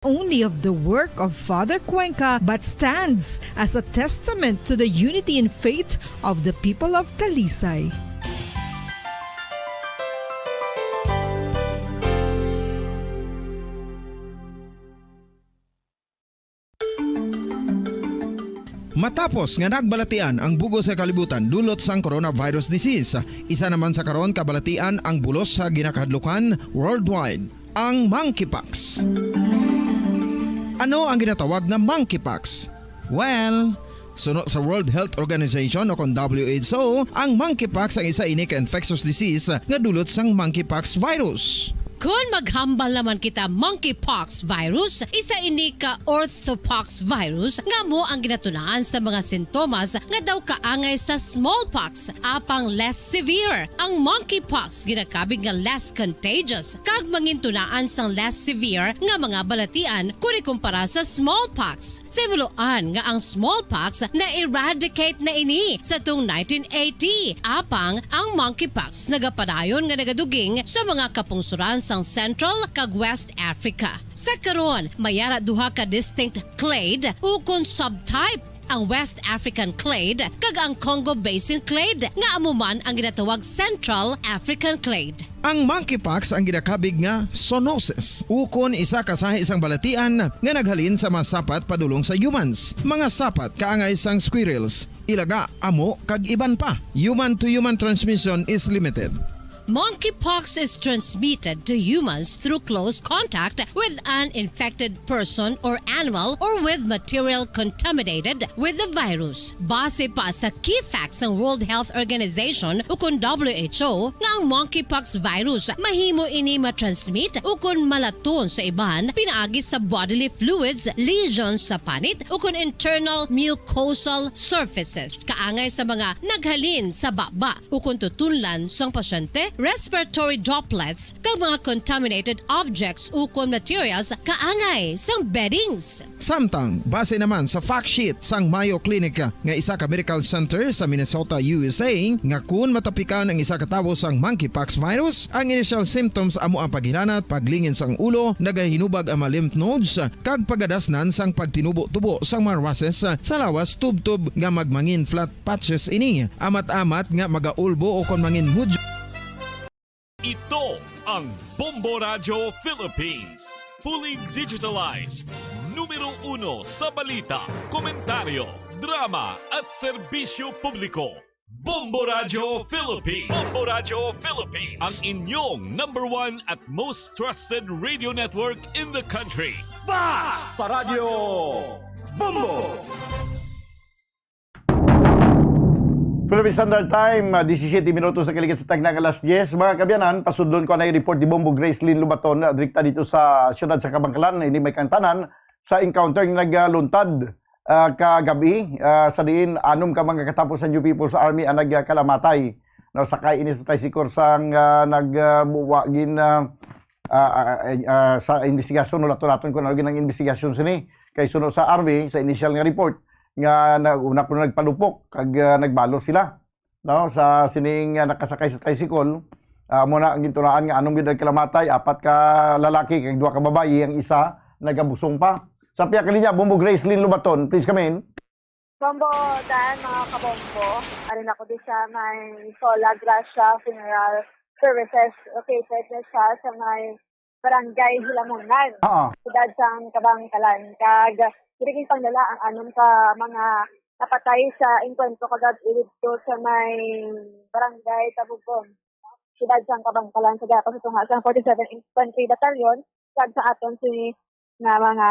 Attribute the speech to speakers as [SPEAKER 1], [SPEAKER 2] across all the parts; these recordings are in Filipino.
[SPEAKER 1] only of the work of Father Cuenca but stands as a testament to the unity and faith of the people of Talisay.
[SPEAKER 2] Matapos nga nagbalatian ang bugo sa kalibutan dulot sang coronavirus disease, isa naman sa karon kabalatian ang bulos sa ginakahadlukan worldwide, ang monkeypox. Ano ang ginatawag na monkeypox? Well, sunod sa World Health Organization o kung WHO, ang monkeypox ang isa ini ka infectious disease nga dulot sang monkeypox virus.
[SPEAKER 3] Kung maghambal naman kita monkeypox virus, isa ini ka orthopox virus nga mo ang ginatunaan sa mga sintomas nga daw kaangay sa smallpox, apang less severe. Ang monkeypox ginakabig nga less contagious, kag mangintunaan sang less severe nga mga balatian kung ikumpara sa smallpox. Simuloan nga ang smallpox na-eradicate na ini sa tung 1980, apang ang monkeypox nagapadayon nga nagaduging sa mga kapungsuran sang Central kag West Africa. Sa karon, mayara duha ka distinct clade ukon subtype, ang West African clade kag ang Congo Basin clade nga amuman ang ginatawag Central African clade.
[SPEAKER 2] Ang monkeypox ang ginakabig nga zoonosis. Ukon isa kasahi isang balatian nga naghalin sa mga sapat padulong sa humans. Mga sapat kaangay sang squirrels, ilaga, amo kag iban pa. Human to human transmission is limited.
[SPEAKER 3] Monkeypox is transmitted to humans through close contact with an infected person or animal or with material contaminated with the virus. Base pa sa key facts ng World Health Organization ukon WHO nga ang monkeypox virus mahimo ini matransmit ukon malaton sa iban pinaagi sa bodily fluids, lesions sa panit ukon internal mucosal surfaces kaangay sa mga naghalin sa baba ukon tutunlan sang pasyente, respiratory droplets kag mga contaminated objects ukon materials kaangay sang beddings.
[SPEAKER 2] Samtang, base naman sa fact sheet sang Mayo Clinic nga isa ka medical center sa Minnesota, USA, nga kun matapikan ang isa ka tawo sang monkeypox virus, ang initial symptoms amo ang paghinanat, paglingin sang ulo, nagahinubag ang mga lymph nodes, kag pagadasnan sang pagtinubo-tubo sang mga rashes sa lawas tub-tub nga magmangin flat patches ini, amat-amat nga magaulbo o kon mangin mudyo.
[SPEAKER 4] Ito ang Bombo Radio Philippines. Fully digitalized. Numero 1 sa balita, komentaryo, drama at serbisyo publiko. Bombo Radio Philippines. Bombo Radio Philippines. Ang inyong number 1 at most trusted radio network in the country.
[SPEAKER 5] Basta Radio Bombo! Philippine Standard Time, 17 minutos sa kaligid sa tagnang alas 10. Mga kabyanan, pasudlon ko na i-report di Bombo Grace Lynn Lubaton, direkta dito sa siyudad sa Kabangkalan, hindi may kantanan, sa encounter ng nagluntad kagabi sa diin, anong ka mga katapos sa New People's Army ang nagkalamatay. No, sakay ini sa tricycle sang nagbuwagin sa investigasyon, ulaton-laton ko na ng investigasyon sini, kay sunod sa army, sa initial nga report, nga una po nagpalupok kag nagbalo sila no sa sining nakasakay sa tricycle. Muna ang gintunaan nga anong gid kalamatay, 4 ka lalaki kag 2 ka babayi, ang isa nagabusong pa sa piya ka linya. Bombo Grace Lynn Lubaton, please come in.
[SPEAKER 6] Bombo dan mga kabombo, arin ako di sa may Sola Gracia Funeral Services located na siya sa may Barangay Hilamunan, sudad sang Kabangkalan. Kag dirigin pangdala ang anong ka mga napatay sa inkwentro kagad dito sa may Barangay Tabugon, sudad sang Kabangkalan, sa dapat sa tunga sa 47 Infantry Battalion, kag sa aton si nga mga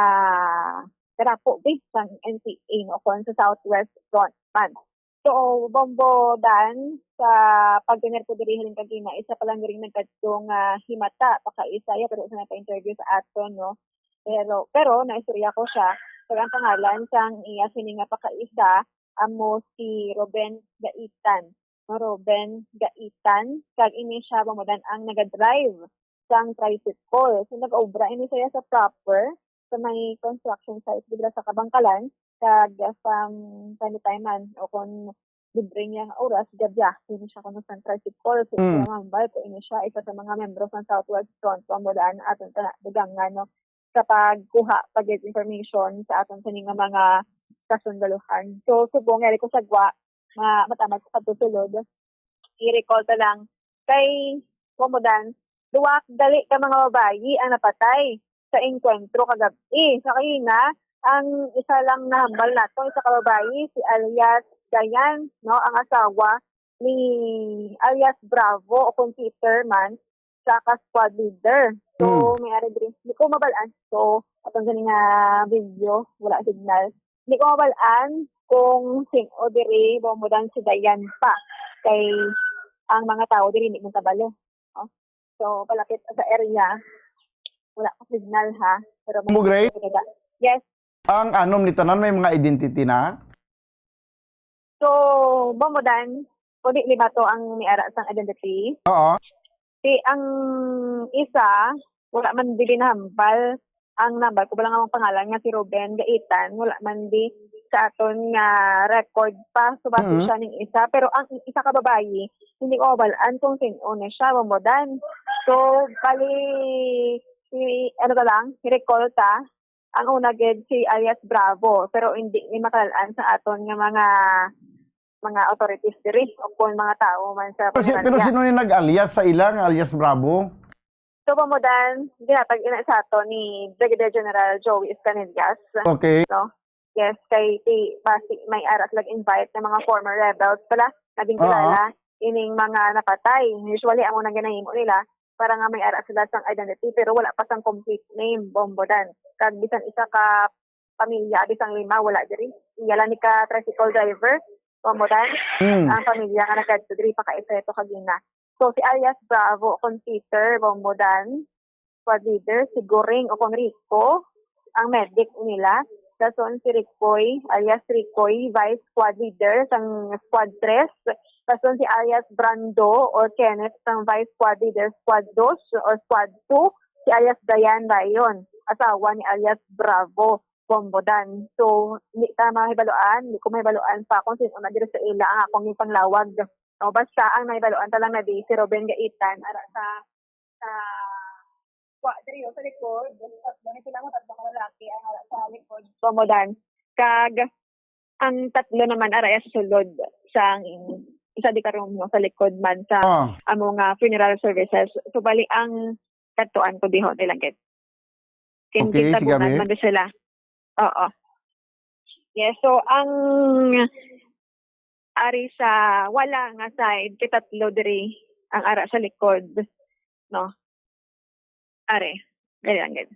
[SPEAKER 6] karapo sang NCA no kon sa Southwest Front Man. So bombo dan sa pagtener ko diri hiling kagina, isa pa lang ring nagkadtong himata pakaisaya pero sa napa-interview sa aton no, pero naistorya ko siya. Kaya ang pangalan sang iya sini nga pakaisa amo si Ruben Gaitan. Ruben Gaitan, kag ini siya mamudan ang nagadrive sang tricycle. So nag-obra ini siya sa proper sa may construction site dito sa Kabangkalan, kag time o kung libre niya ang oras, gabya, ini siya kuno sa tricycle. So mambay ko ini siya isa sa mga membro ng Southwest Front, pamudaan aton dugangan no. sa pagkuha pag information sa aton sa mga kasundaluhan. So subong nga ko sagwa nga matamat sa pagtusulod, i-recall ta lang kay komodan duwa dali ka mga babayi ang napatay sa engkwentro kagabi. Sa kina ang isa lang nahambal nato isa ka babayi si alias Dayan, no, ang asawa ni alias Bravo o kung Peter man sa squad leader. So may ari diri di ko mabalaan. So atong gani nga video wala signal. Di ko mabalaan kung sino diri bomodan si Dayan pa kay ang mga tao diri hindi mo tabalo. No? So palapit sa area wala pa signal ha. Pero
[SPEAKER 5] Bumbo Grace?
[SPEAKER 6] Yes.
[SPEAKER 5] Ang anom ni tanan may mga identity na?
[SPEAKER 6] So, bomodan, kundi lima to ang niara sang identity.
[SPEAKER 5] Oo.
[SPEAKER 6] Si ang isa, wala man di nahambal ang number ko lang ang pangalan nga si Ruben Gaitan, wala man di sa aton nga record pa subati siya ning isa, pero ang isa ka babayi hindi ko mabalaan kung sino na siya bomodan. So, bali si ano ta lang, recall ta ang una gid si alias Bravo, pero hindi ni makalaan sa aton nga mga authorities diri o kung mga tao man sa
[SPEAKER 5] Pero sino yung nag-alias sa ilang alias Bravo?
[SPEAKER 6] So pamudan ginatag ina sa ato ni Brigadier General Joey Escanillas.
[SPEAKER 5] Okay.
[SPEAKER 6] No? Yes, kay basi may aras lag invite ng mga former rebels pala naging kilala ining mga napatay. Usually amo nang ginahimo nila para nga may aras sila sang identity pero wala pa sang complete name bombodan. Kag bisan isa ka pamilya bisang lima wala diri. Iyala ni ka tricycle driver bomodan ang pamilya nga nagkadto diri pa ka-efeto kagina. So si alias Bravo kon Peter bomodan squad leader si Goring o kon Rico ang medic nila. Dason si Ricoy alias Ricoy vice squad leader sang squad 3. Dason si alias Brando or Kenneth sang vice squad leader squad 2 or squad 2. Si alias Dayan Bayon asawa ni alias Bravo bombodan. So, hindi ka mahibaluan, hindi ko mahibaluan pa kung sino na dito sa ila ang akong yung panglawag. No, basta ang mahibaluan talang na di si Ruben Gaitan ara sa diri sa likod, dahil sila mo tatlong lalaki ang ara sa likod bombodan. Kag ang tatlo naman ara sa sulod sa isa di karon mo sa likod man sa among funeral services. So bali ang katuan ko diho nilang gid.
[SPEAKER 5] Okay,
[SPEAKER 6] tabunan man sila. Oo. Yes, so ang ari sa wala nga side kitatlo diri ang ara sa likod, no? Are, ganyan gid.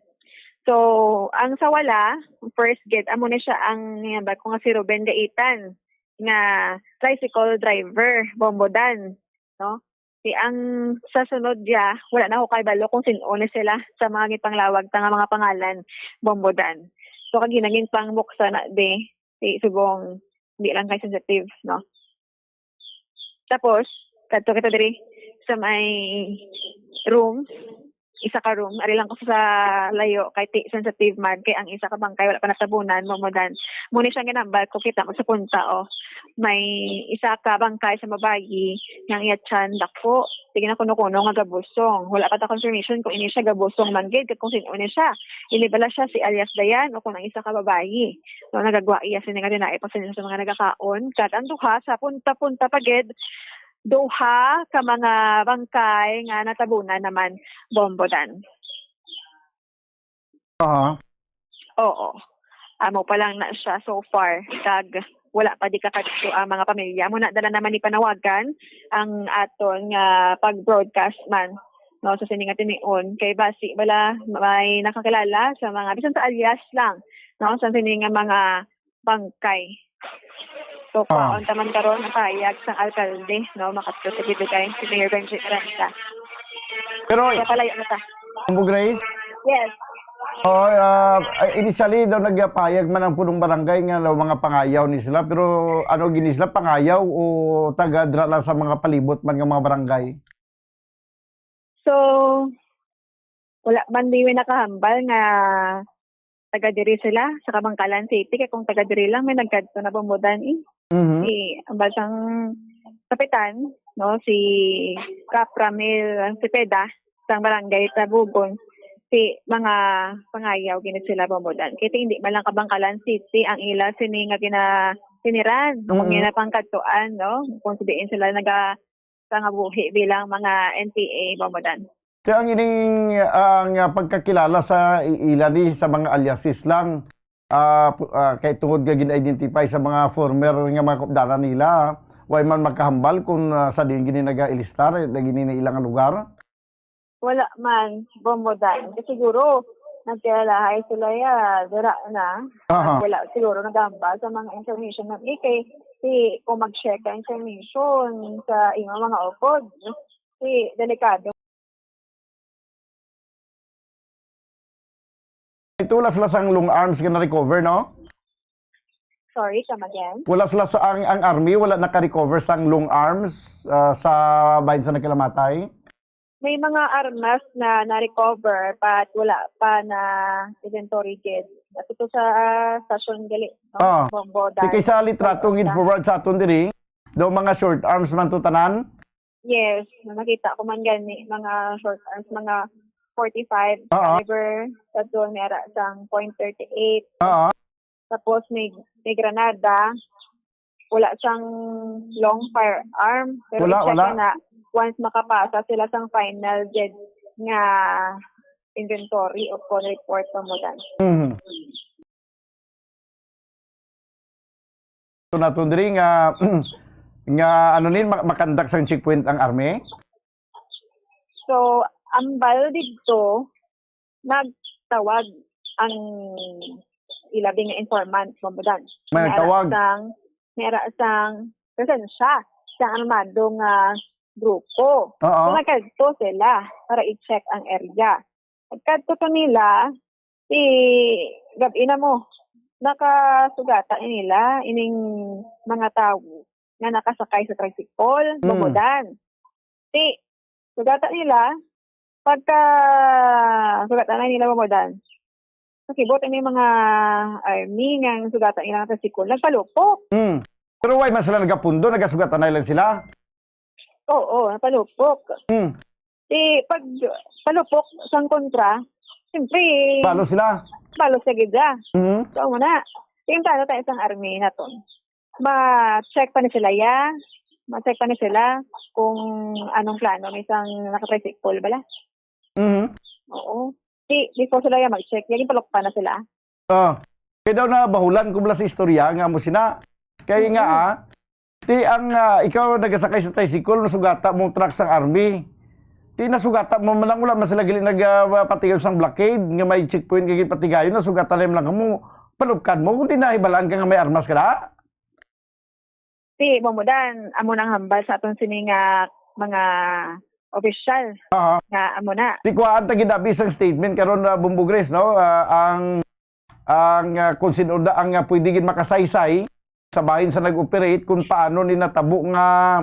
[SPEAKER 6] So, ang sa wala, first gate amo na siya ang ba ko nga si Ruben Gaitan nga tricycle driver bombodan, no? Si ang sa sunod dia wala na ko kay balo kung sino na sila sa mga gipanglawag ta nga mga pangalan bombodan. So kag ginaging pangbuksa na de si subong di lang kay sensitive, no? Tapos kadto kita diri sa may room, isa ka room, ari lang ko sa layo kay sensitive man kay ang isa ka bangkay wala pa natabunan momodan. Muna siya ginambal ko kita mo sa punta may isa ka bangkay sa mabayi yang iyatsan dako. Sige na kuno-kuno nga gabusong. Wala pa ta confirmation kung ini siya gabusong man gid kung sino ni siya. Inibala siya si alias Dayan o kung ang isa ka babayi. So nagagwa iya sini nga dinai pa sa mga nagakaon. Kat ang duha sa punta-punta pagid duha ka mga bangkay nga natabunan naman bombodan. Oo. Amo pa lang na siya so far. Kag wala pa di kakadto ang mga pamilya. Muna dala naman ni panawagan ang aton nga pag-broadcast man no sa sininga tinion kay basi bala may nakakilala sa mga bisan sa alias lang no sa sininga mga bangkay. So kaon taman karon nakayag sa alkalde no makadto sa bibigay si Mayor Benji Renta.
[SPEAKER 5] Pero
[SPEAKER 6] palayo na ta.
[SPEAKER 5] Bumbo Grace?
[SPEAKER 6] Yes.
[SPEAKER 5] Initially daw nagpayag man ang punong barangay nga daw mga pangayaw ni sila pero ano gini sila pangayaw o taga-dra lang sa mga palibot man nga mga barangay?
[SPEAKER 6] So wala man di nakahambal nga taga diri sila sa Kabangkalan City kay kung taga diri lang may nagkadto na bumudan si ang basang kapitan no si Cap Ramil Cepeda sa barangay Tabugon si mga pangayaw gini sila Bombodan. Kaya hindi man lang Kabangkalan City ang ila sini nga siniran. Kung ginapangkatuan, no? Kung sabihin sila nagabuhi bilang mga NPA Bombodan.
[SPEAKER 5] Kaya ang ining pagkakilala sa ila ni sa mga aliases lang, kay tungod nga gin-identify sa mga former nga mga kopdanan nila, way man magkahambal kung sa din gini naga-ilistar, gini na ilang lugar.
[SPEAKER 6] Wala man, Bombodan. Kasi siguro, nagkalahay sila dira na. Wala siguro nagamba sa mga information ng ikay. Kung mag-check ka information sa inyong mga upod, delikado.
[SPEAKER 5] Wala-sala long arms nga na-recover, no?
[SPEAKER 6] Sorry, come again?
[SPEAKER 5] Wala sila sa ang army, wala naka-recover sang long arms sa bahin sa nagkalamatay?
[SPEAKER 6] May mga armas na na-recover but wala pa na inventory yet. At ito sa stasyon gali. Bombodan.
[SPEAKER 5] Di kay sa litratong in-forward sa aton diri, daw mga short arms man to tanan?
[SPEAKER 6] Yes, nakita ko man gani mga short arms, mga 45 caliber, sa doon meron sang .38. Tapos may granada, wala siyang long firearm. Pero wala. Na once makapasa sila sang final judge nga inventory o con report mo dan.
[SPEAKER 5] So natundri nga ano nin makandak sang checkpoint ang army?
[SPEAKER 6] So ang dito nagtawag ang ilabing nga informant mo dan.
[SPEAKER 5] May nagtawag
[SPEAKER 6] mera sang presensya sa armadong grupo. So, nagkadto sila para i-check ang area. Nagkadto to nila, gabi na mo, nakasugata nila ining mga tao na nakasakay sa tricycle, Bombodan. Sugata nila, pagka sugata na nila Bombodan, nakibot ini mga army nga sugata nila ng tricycle, nagpalupok.
[SPEAKER 5] Pero why man sila nagapundo, nagasugatan na lang sila?
[SPEAKER 6] Oo, napalupok. Pag palupok sang kontra, siyempre,
[SPEAKER 5] Palo sila?
[SPEAKER 6] Palo sa gida. So, muna, yung tayo isang army na to. Ma-check pa ni sila ma-check pa ni sila kung anong plano ng isang nakatricycle bala. Oo. Before sila mag-check, yung palok pa na sila.
[SPEAKER 5] Kaya daw na bahulan kung sa istorya nga mo sina. Kaya nga ang ikaw nagasakay sa tricycle, nasugata mong truck sang army. Nasugata mo man lang, wala man sila gili nagpatigaw sang blockade, nga may checkpoint gigit patigayon, nasugata lang mo, palupkan mo, kung nahibalaan ka nga may armas ka na.
[SPEAKER 6] Bombodan, amo nang hambal sa atong sining mga opisyal. Nga amo na.
[SPEAKER 5] Kuhaan ta ginabi sang statement karon Bombo Grace, no? Ang konsiderada ang pwede gid makasaysay sa bahin sa nag-operate kung paano ni natabo nga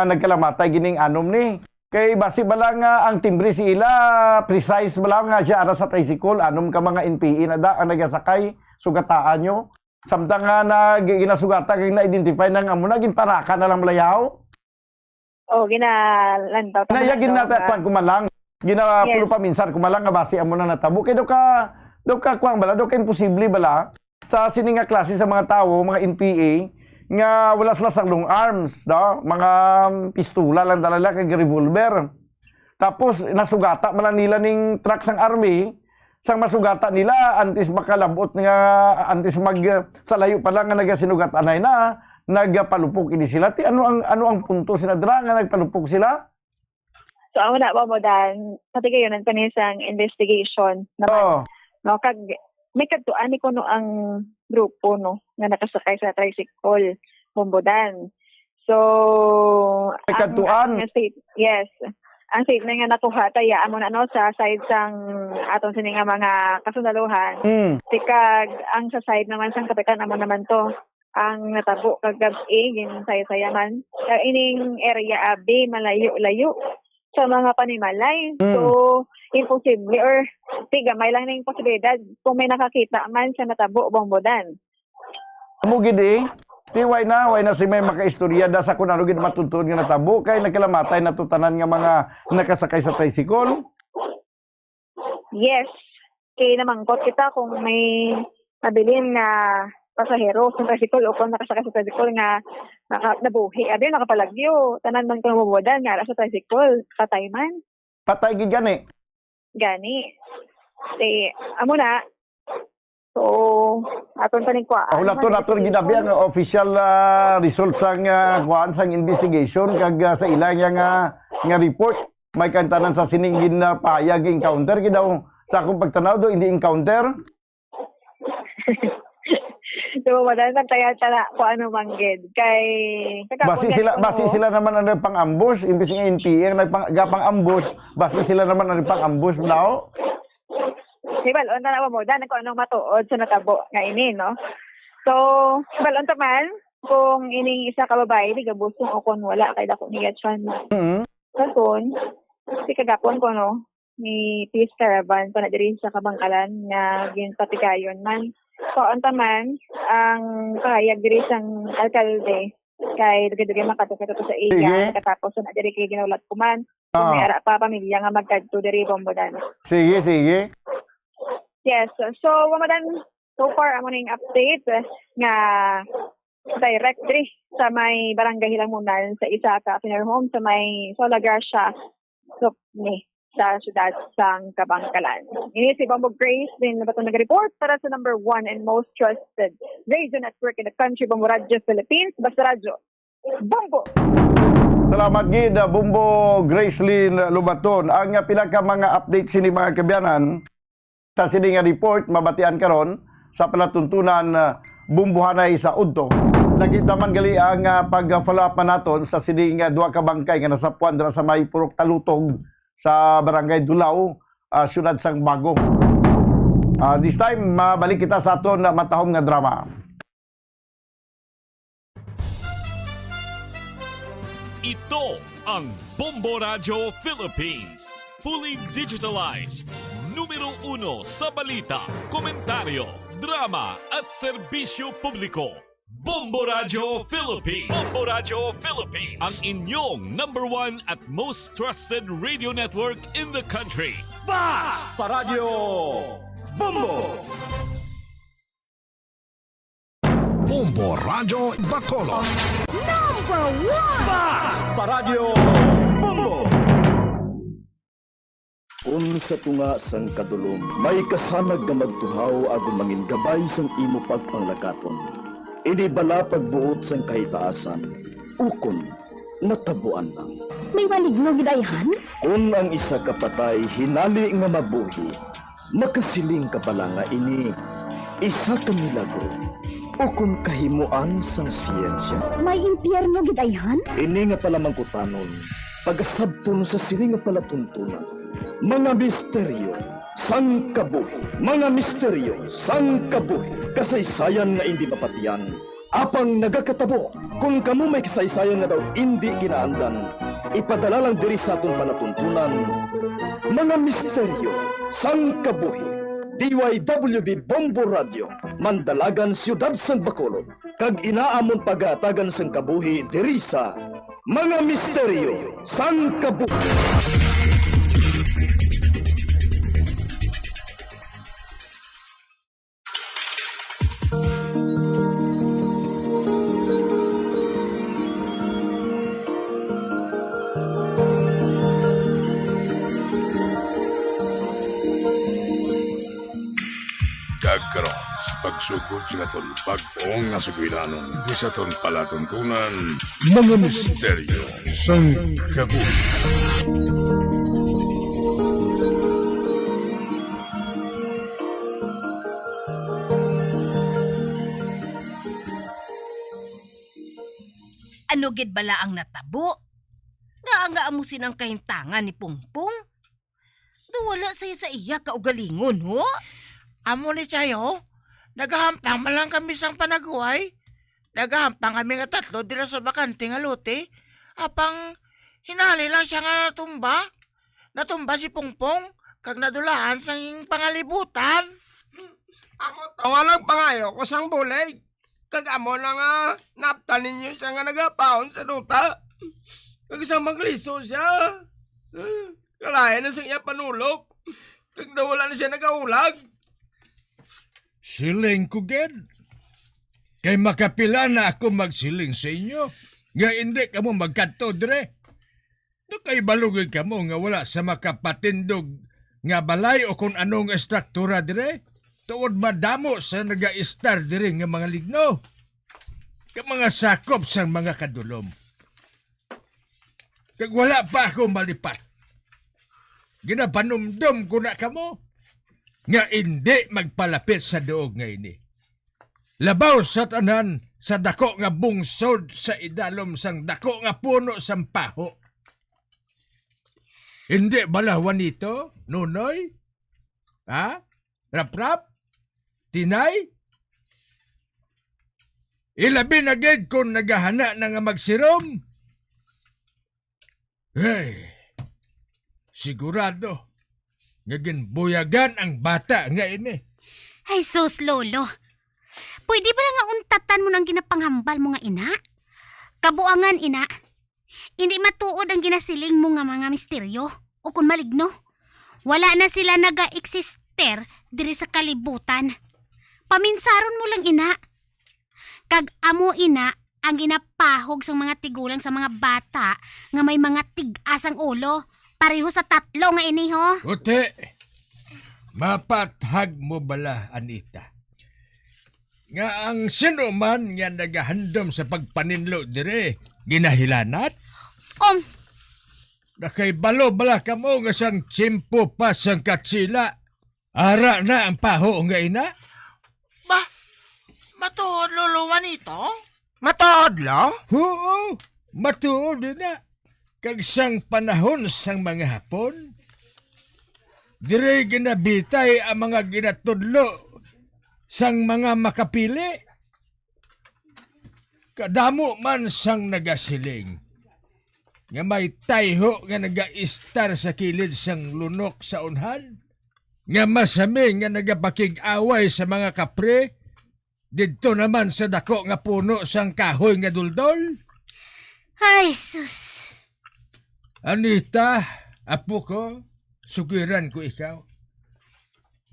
[SPEAKER 5] nagkalamatay gining anom ni. Kay basi bala nga ang timbre si ila, precise bala nga siya ara sa tricycle, anom ka mga NPE na da ang nagasakay, sugataan nyo. Samtang nga ginasugata kay na-identify na nga mo na ginparaka na lang malayaw.
[SPEAKER 6] Ginalantaw.
[SPEAKER 5] Gin natatwan kumalang. Ginapulo pa minsan kumalang nga basi amo na natabo. Kay do ka kwang bala, do ka imposible bala sa sini nga klase sa mga tao, mga NPA, nga wala sila sa long arms, no? Mga pistola lang dalala kay revolver. Tapos nasugata man nila ning truck sang army, sang masugata nila antes makalabot nga antes sa layo pa lang nga nagasinugatan na nagpalupok ini sila. Ano ang punto sila dra nga nagpalupok sila?
[SPEAKER 6] So amo na Bombodan, pati kayo nang kanisang investigation naman. No, kag may katuan ni kuno ang grupo no nga nakasakay sa tricycle Bombodan. So
[SPEAKER 5] may katuan.
[SPEAKER 6] Yes. Ang statement nga nakuha taya amo na no sa side sang aton sini nga mga kasundaluhan. Tikag ang sa side naman sang kapitan amo naman to ang natabo kag gabi gin saya man. Ining area abi malayo-layo sa mga panimalay. So imposible or gamay lang ning posibilidad kung may nakakita man sa natabo Bombodan.
[SPEAKER 5] Amo gid why na si may makaistorya da sa kung ano gid matuntun nga natabo kay nagkalamatay na tutanan nga mga nakasakay sa tricycle.
[SPEAKER 6] Yes. Kaya namangkot kita kung may nabilin na pasahero sa tricycle o kung nakasakay sa tricycle nga nabuhi. Abi, nakapalagyo. Tanan man kung mabuwadan nga sa tricycle. Patay man.
[SPEAKER 5] Patay gid gani.
[SPEAKER 6] Gani. Amo na. So, aton pa ning kwa.
[SPEAKER 5] Naton ginabi ang official result sang kuan sang investigation kag sa ilang nga report may kantanan sa siningin na payag encounter gid daw sa akong pagtanaw do hindi encounter.
[SPEAKER 6] So, wala na tayo kung ano manggid. Kay...
[SPEAKER 5] Basi sila naman ang pang-ambush. Imbis nga NPA ang nagpang-ambush, basi sila naman ang pang-ambush daw.
[SPEAKER 6] Si balon na naman mo, dahil kung anong matuod sa natabo nga ini, no? So, balon taman, kung ining isa ka babae, di gabusong o kung wala, kaya dako niya siya. Kapon, si kagapon ko, no? Ni Peace Caravan, pa na diri sa Kabangkalan, nga ginpatigayon man. So, taman, ang kahayag diri sang alkalde, kay dugay-dugay makatukito sa iya, katapos na diri kay ginaulat ko man, kung may ara pa pamilya nga magkadto diri Bombodan.
[SPEAKER 5] Sige.
[SPEAKER 6] Yes. So, Wamadan, so far, amo ning update nga direct diri sa may barangay Hilangunan sa isa ka funeral home sa may Sola Gracia sa syudad sang Kabangkalan. Ini si Bombo Grace din nabato nag-report para sa number 1 and most trusted radio network in the country, Bombo Radio Philippines, Basta Radio. Bombo!
[SPEAKER 5] Salamat gid Bombo Gracelyn Lubaton. Ang pila ka mga update sini mga kabyanan sa sini nga report mabatian karon sa palatuntunan bumbuhanay sa udto. Lagi naman gali ang pag-follow up naton sa sini nga duha ka bangkay nga nasapuan dira sa may Purok Talutog sa Barangay Dulao, syudad sang Bagong. This time mabalik kita sa aton matahom nga drama.
[SPEAKER 4] Ito ang Bombo Radio Philippines. Fully digitalized. Numero 1 sa balita, komentaryo, drama at serbisyo publiko. Bombo Radio Philippines. Bombo Radio Philippines. Ang inyong number 1 at most trusted radio network in the country.
[SPEAKER 7] Basta Radio Bombo!
[SPEAKER 8] Bombo Radio Bacolod.
[SPEAKER 7] Number 1! Basta Radio Bombo!
[SPEAKER 9] Unsa tunga sang kadulom, may kasanag nga magtuhaw agon mangin gabay sang imo pagpanglakaton. Ini bala pagbuot sang kahitaasan, ukon natabuan lang.
[SPEAKER 10] May maligno gidayhan?
[SPEAKER 9] Kung ang isa ka patay hinali nga mabuhi, makasiling ka pala nga ini isa ka milagro. Ukon kahimuan sang siyensya.
[SPEAKER 10] May impyerno gidayhan?
[SPEAKER 9] Ini nga pala mangkutanon, pagasabton sa sili nga palatuntunan. Mga misteryo sang kabuhi. Mga misteryo sang kabuhi. Kasaysayan nga hindi mapatiyan. Apang nagakatabo. Kung kamo may kasaysayan nga daw hindi ginaandan, ipadala lang diri sa atong panatuntunan. Mga misteryo sang kabuhi. DYWB Bombo Radio, Mandalagan, Siyudad sang Bacolod. Kag inaamon pagatagan sang kabuhi diri sa Mga Misteryo sang Kabuhi.
[SPEAKER 8] Kagkaroon sa pagsugod sa aton pag-ong nga sugwilanon di sa aton palatuntunan mga misteryo sang kabuhi.
[SPEAKER 11] Ano gid bala ang natabo? Nga amusin ang kahintangan ni Pungpong? Wala saya sa iya kaugalingon, ho?
[SPEAKER 12] Amo ni Chayo, nagahampang man lang kami sang panaguay. Nagahampang kami nga tatlo dira sa bakante nga lote. Apang hinali lang siya nga natumba. Natumba si Pungpong, kag nadulaan sang pangalibutan.
[SPEAKER 13] Amo tawa lang pangayo ko sang bulig. Kag amo na nga naptanin niyo siya nga nagapaon sa duta. Kag isang magliso siya. Kalayan na sa iya panulok. Kag nawala na siya nagahulag.
[SPEAKER 8] Siling ko, Ged. Kay makapila na ako magsiling sa inyo. Nga hindi ka mo magkanto, dire. No kay balugay ka mo nga wala sa makapatindog nga balay o kung anong estruktura, dire. Tuod madamo sa naga-star dire nga mga ligno. Ka mga sakop sang mga kadulom. Kag wala pa ako malipat. Ginapanumdom ko na kamo nga hindi magpalapit sa doog nga ini. Labaw sa tanan sa dako nga bungsod sa idalom sang dako nga puno sang paho. Hindi balawan nito, Nunoy? Ha? Rap-rap? Tinay? Ilabi na gid kung naghahana na nga magsirom? Hey, sigurado, nga buyagan ang bata nga ini.
[SPEAKER 14] Ay sus, Lolo. Pwede ba nga untatan mo ng ginapanghambal mo nga ina? Kabuangan, ina. Hindi matuod ang ginasiling mo nga mga misteryo o kung maligno. Wala na sila naga-eksister diri sa kalibutan. Paminsaron mo lang, ina. Kag amo, ina, ang ginapahog sa mga tigulang sa mga bata nga may mga tig-asang ulo. Pareho sa tatlo nga ini, ho?
[SPEAKER 8] Ote, mapathag mo bala, Anita. Nga ang sino man nga nagahandom sa pagpaninlo dire, ginahilanat? Nakay balo bala ka mo nga sang tsimpo pa sang katsila. Ara na ang paho nga ina?
[SPEAKER 12] Matuod, Lolo Juanito? Matuod, lo?
[SPEAKER 8] Oo, matuod na. Kag sang panahon sang mga Hapon, dire ginabitay ang mga ginatudlo sang mga makapili. Kadamo man sang nagasiling. Nga may tayho nga naga-istar sa kilid sang lunok sa unhan. Nga masami nga nagapakig-away sa mga kapre. Dito naman sa dako nga puno sang kahoy nga duldol.
[SPEAKER 14] Ay, sus.
[SPEAKER 8] Anita, apo ko, sugiran ko ikaw.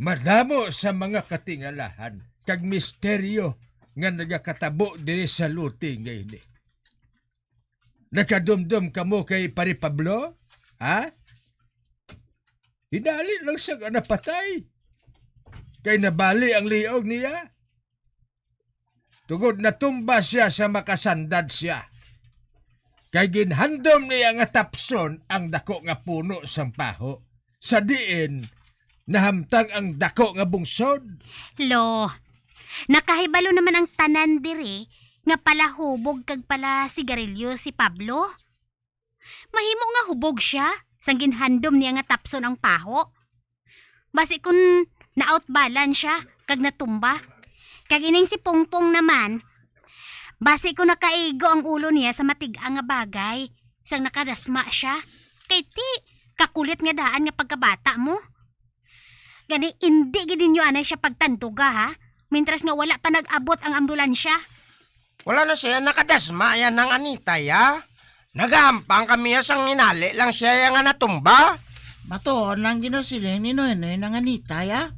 [SPEAKER 8] Madamo sa mga katingalahan, kag misteryo nga nagakatabo diri sa luti nga ini. Nakadumdum ka mo kay Pari Pablo? Ha? Hinali lang siya napatay. Kay nabali ang liog niya. Tugod natumba siya sa makasandad siya. Kay ginhandom niya nga tapson ang dako nga puno sang paho. Sa diin, nahamtang ang dako nga bungsod.
[SPEAKER 14] Lo, nakahibalo naman ang tanan diri nga pala hubog kag pala sigarilyo si Pablo. Mahimo nga hubog siya sang ginhandom niya nga tapson ang paho. Basi kun na-outbalance siya kag natumba. Kag ining si Pongpong naman, basi ko nakaigo ang ulo niya sa matig-ang nga bagay, sang nakadasma siya. Kay ti, kakulit nga daan nga pagkabata mo. Gani, hindi gidin nyo anay siya pagtanduga, ha? Mintras nga wala pa nag-abot ang ambulansya.
[SPEAKER 13] Wala na siya nakadasma yan ng Anita, ya. Nagahampang kami sang inali lang siya nga natumba.
[SPEAKER 12] Matuon lang ginasiling ni Noynoy ng Anita, ya.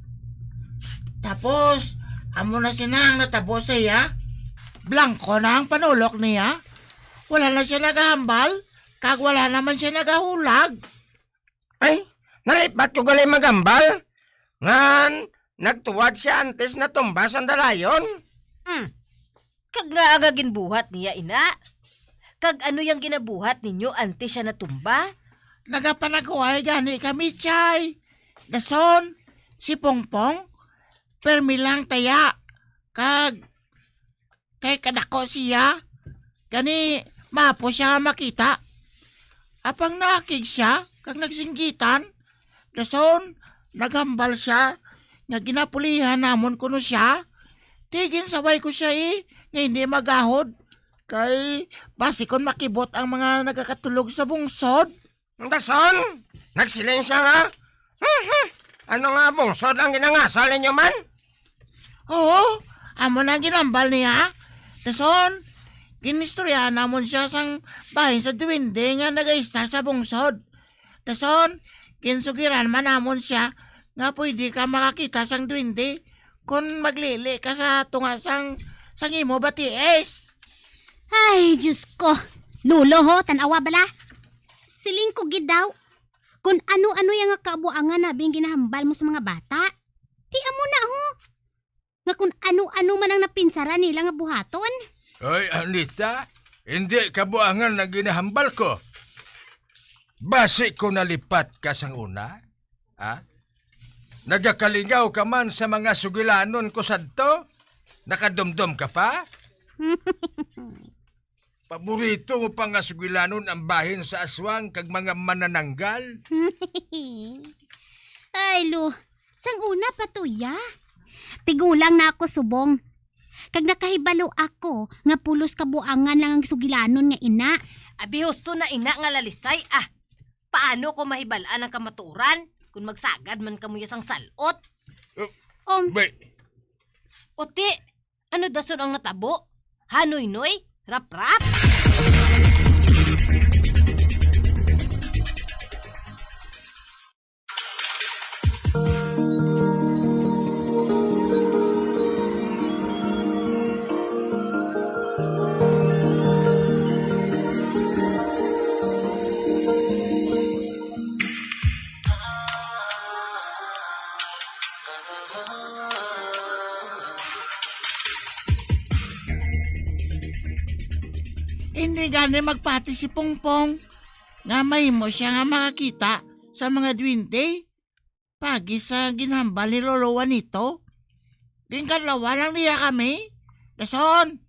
[SPEAKER 12] Tapos, amo na siya nang natabo siya. Blanco na ang panulok niya. Wala na siya nagahambal. Kag wala naman siya nagahulag.
[SPEAKER 13] Ay, nalipat ko gali magambal. Ngan, nagtuwad siya antes na tumba sa dalayon.
[SPEAKER 11] Kag nga aga ginbuhat niya, ina. Kag ano yung ginabuhat ninyo antes siya natumba?
[SPEAKER 12] Nagapanagaway gani kami, Chay. Dason, si Pongpong, permilang taya. Kay kadako siya. Gani, mapo siya makita. Apang nakig siya, kag nagsinggitan. Dason, naghambal siya. Nga ginapulihan namon kuno siya. Tigin saway ko siya nga hindi magahod. Kay basikon makibot ang mga nagakatulog sa bungsod.
[SPEAKER 13] Dason, nagsiling siya nga. Ano nga bungsod ang ginangasal ninyo man?
[SPEAKER 12] Oo, amo na ginambal niya. Dason, ginistorya namon siya sang bahin sa duwinde nga nag-star sa bungsod. Dason, ginsugiran man namon siya nga pwede ka makakita sang duwende kung maglili ka sa tungasang sang imo baties.
[SPEAKER 14] Ay, Diyos ko. Lulo ho, tanawa bala. Siling ko gid daw. Kung ano-ano yung kaabuangan na bing ginahambal mo sa mga bata. Di amo na ho. Nga kung ano-ano man ang napinsara nila nga buhaton.
[SPEAKER 8] Oy, Anita, hindi kabuangan na ginahambal ko. Basi ko nalipat ka sang una, ha? Nagakalingaw ka man sa mga sugilanon ko sadto? Nakadumdum ka pa? Paborito mo pa nga sugilanon ang bahin sa aswang kag mga manananggal?
[SPEAKER 14] Ay, Lu, sang una pa to ya. Tigulang na ako subong. Kag nakahibalo ako nga pulos kabuangan lang ang sugilanon nga ina.
[SPEAKER 11] Abi husto na ina nga lalisay. Paano ko mahibalaan ang kamaturan kung magsagad man kamuya sang salot?
[SPEAKER 8] Wait.
[SPEAKER 11] Uti, ano dason ang natabo? Hanoy-noy? Rap-rap?
[SPEAKER 12] Hindi gani magpati si Pongpong. Nga mahimo siya nga makakita sa mga duwende. Pagi sa ginhambal ni Lolo Juanito. Ginkadlawa lang niya kami. Dason.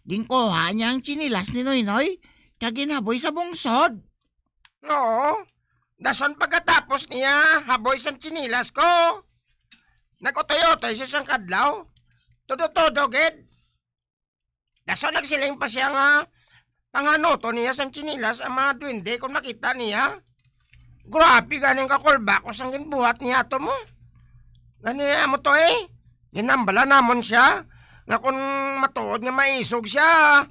[SPEAKER 12] Ginkuha niya ang chinilas ni Noynoy kag ginhaboy sa bungsod.
[SPEAKER 13] Oo. Dason pagkatapos niya, haboy sang chinilas ko. Nag-utoy-utoy siya sang kadlaw. Todo-todo, ged. Dason nagsiling pa siya nga panganoto niya sang chinilas ang mga duwende kung makita niya. Grabe ganing kakulba ko sang ginbuhat niya to mo. Gani mo to ginambala namon siya. Nga kung matuod nga maisog siya,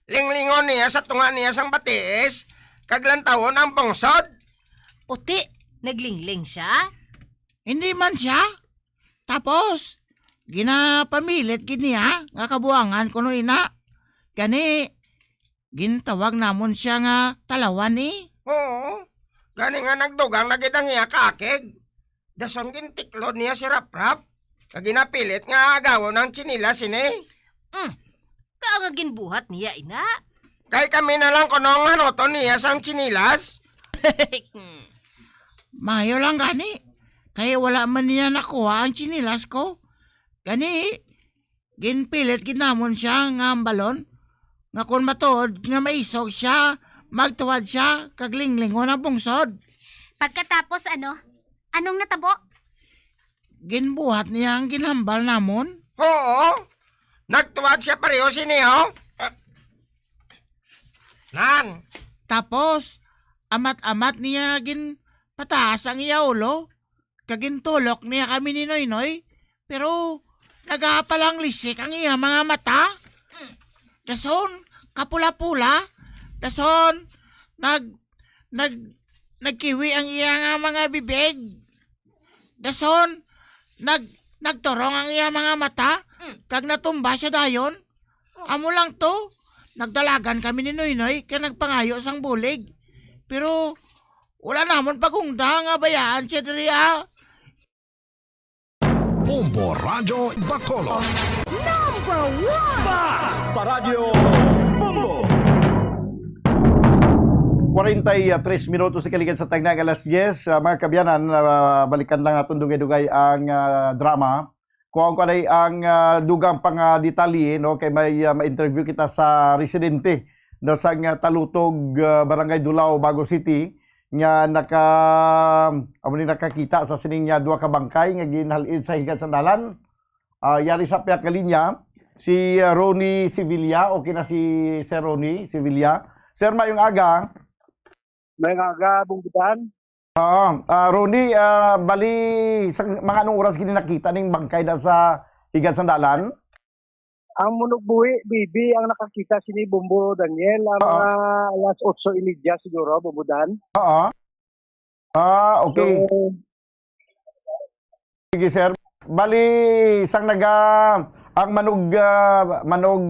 [SPEAKER 13] linglingon niya sa tunga niya sang batis, kaglantawon ang bungsod.
[SPEAKER 11] Uti, naglingling siya?
[SPEAKER 12] Hindi man siya. Tapos, ginapamilit giniya nga kabuangan kuno ina. Gani, gintawag namon siya nga talawan
[SPEAKER 13] Oo, gani nga nagdugang nagidang iya kakig. Dason gintiklod niya si Rap-Rap. Kaginapilit nga agawon ng chinilas
[SPEAKER 11] Kaangagin buhat niya, ina.
[SPEAKER 13] Kay kami na lang kunong hanoto niya sang chinilas.
[SPEAKER 12] Mayo lang gani. Kaya wala man niya nakuha ang chinilas ko. Gani, ginpilit ginamon siya nga balon. Nga kung matuod nga maisog siya, magtuwad siya, kaglinglingon ang bungsod.
[SPEAKER 14] Pagkatapos anong natabo?
[SPEAKER 12] Ginbuhat niya ang ginhambal namon.
[SPEAKER 13] Oo, nagtuwad siya pareho siniho. Nan.
[SPEAKER 12] Tapos, amat-amat niya pataas ang iya ulo. Kagintulok niya kami ni Noynoy. Pero, nagapalang lisik ang iya mga mata. Dason, kapula-pula. Dason, nagkiwi ang iya nga mga bibig. Dason, nagturong ang iya mga mata. Kag natumba siya dayon. Amo lang to. Nagdalagan kami ni Noynoy kaya nagpangayo sang bulig. Pero, wala namon pagungda nga bayaan siya diri
[SPEAKER 7] Bombo Radio Bacolod.
[SPEAKER 10] Number 1!
[SPEAKER 7] Basta Radio Bombo!
[SPEAKER 5] 43 minutos sa kaligid sa tagnang alas 10. Mga kabyanan, balikan lang natin dugay-dugay ang drama. Kung kanay ang dugang pang detalye, no, kay may ma-interview kita sa residente no, sa Talutog, Barangay Dulao, Bago City, nga nakakita sa sining niya duha ka bangkay nga ginhalin sa higat sandalan. Yari sa piyak kalinya si Ronnie Sevilla, okay na si Sir Ronnie Sevilla. Sir, mayong aga.
[SPEAKER 15] Mayong aga, Bunggutan.
[SPEAKER 5] Ronnie, bali sa mga anong oras gini nakita ning bangkay da sa higat sandalan?
[SPEAKER 15] Ang munugbuhi, Bibi, ang nakakita sini Bumbo Daniel, ang alas 8:30 siguro, Bumbudan.
[SPEAKER 5] Okay.
[SPEAKER 15] So,
[SPEAKER 5] Sige sir. Bali sang ang manog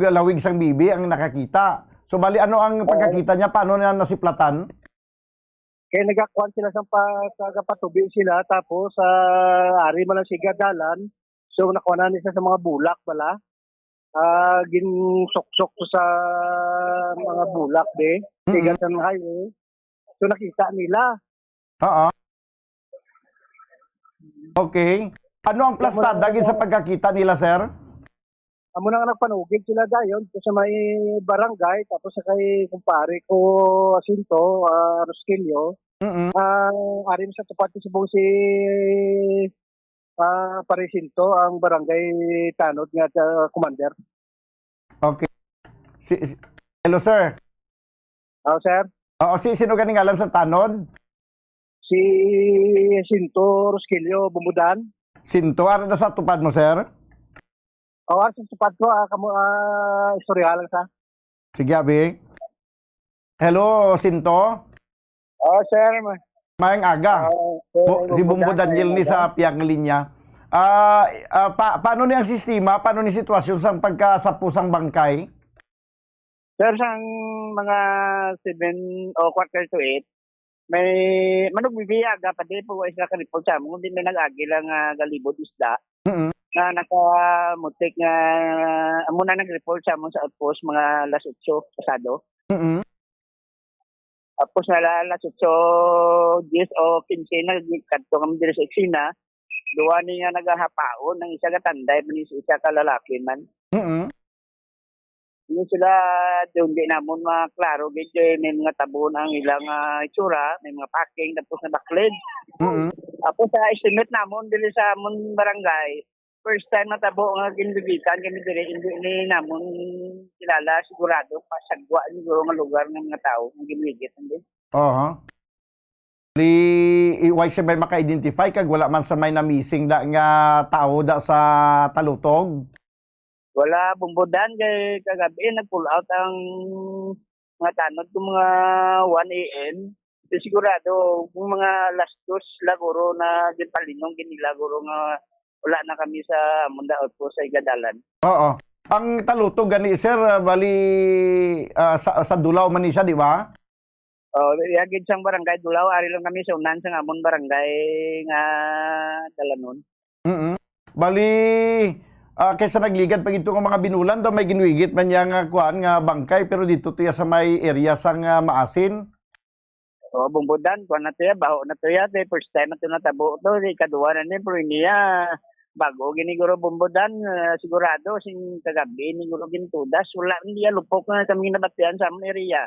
[SPEAKER 5] lawig sang bibi ang nakakita. So bali ano ang pagkakita niya, paano niya nasiplatan?
[SPEAKER 15] Kaya nagakuan sila sa pagkapatubi sila, tapos ari man lang siga dalan. So nakuha na nila sa mga bulak bala. Ginsok-sok sa mga bulak siga sa highway. So nakita nila.
[SPEAKER 5] Oo. Okay. Ano ang plastada gid sa pagkakita nila, sir?
[SPEAKER 15] Amo na nga nagpanugid sila dayon sa may barangay, tapos sa kay kumpare ko Asinto, Rosquillo. Arin sa tupat sa buong si Parisinto ang barangay Tanod nga commander.
[SPEAKER 5] Okay. Hello sir.
[SPEAKER 15] Sir.
[SPEAKER 5] Oo, sino ganing ngalan sa Tanod?
[SPEAKER 15] Si Sinto Rosquillo Bumudan.
[SPEAKER 5] Sinto, ara na sa tupad mo, sir?
[SPEAKER 15] Sa tupad ko, istorya lang sa.
[SPEAKER 5] Sige, abi. Hello, Sinto?
[SPEAKER 15] Sir.
[SPEAKER 5] Mayang aga. Si Bumbo Daniel ni sa piyang linya. Paano ni ang sistema? Paano ni sitwasyon sa pagkasapusang bangkay?
[SPEAKER 15] Sir, sang mga 7 o quarter to 8, may manong bibiyag pati po isla ka report sa mo, hindi may nag-agi lang galibod isda. Na nakamutik nga amo na nag-report sa mo sa outpost mga alas 8 pasado. Tapos na alas 8 10 o 15 na kadto kami diri sa eksena. Duwa ni nga nagahapaon ng isa ka tanday man isa ka lalaki man. Hindi sila doon din namon maklaro gid may mga tabon ang ilang itsura, may mga packing tapos na baklid. Tapos sa estimate namon dili sa amon barangay, first time na tabo nga ginbibitan kami diri hindi namon kilala sigurado pasagwa siguro nga lugar ng mga tao nga ginwigit hindi.
[SPEAKER 5] Why siya may maka-identify kag wala man sa may na-missing da nga tao da sa talutog?
[SPEAKER 15] Wala bumbudan kay kagabi nag-pull out ang mga tanod kung mga 1 AM. Sigurado kung mga last 2 laguro na ginpalinong ginilaguro nga wala na kami sa Munda Outpost sa Igadalan.
[SPEAKER 5] Oo. Ang talutog gani sir bali sa Dulaw man siya, di ba?
[SPEAKER 15] Yagid sang barangay Dulaw, ari lang kami sa unan sa amon barangay nga Dalanon.
[SPEAKER 5] Bali kaysa nagligad pag ito ng mga binulan daw may ginwigit man niya nga kuan nga bangkay pero dito tuya sa may area sang maasin.
[SPEAKER 15] Bumbudan kuan na tuya baho na tuya first time na natabo to ikaduwa na ni pero niya bago giniguro bumbudan sigurado sing kagabi ni guro gintudas wala niya lupok na kami nabatian sa among area.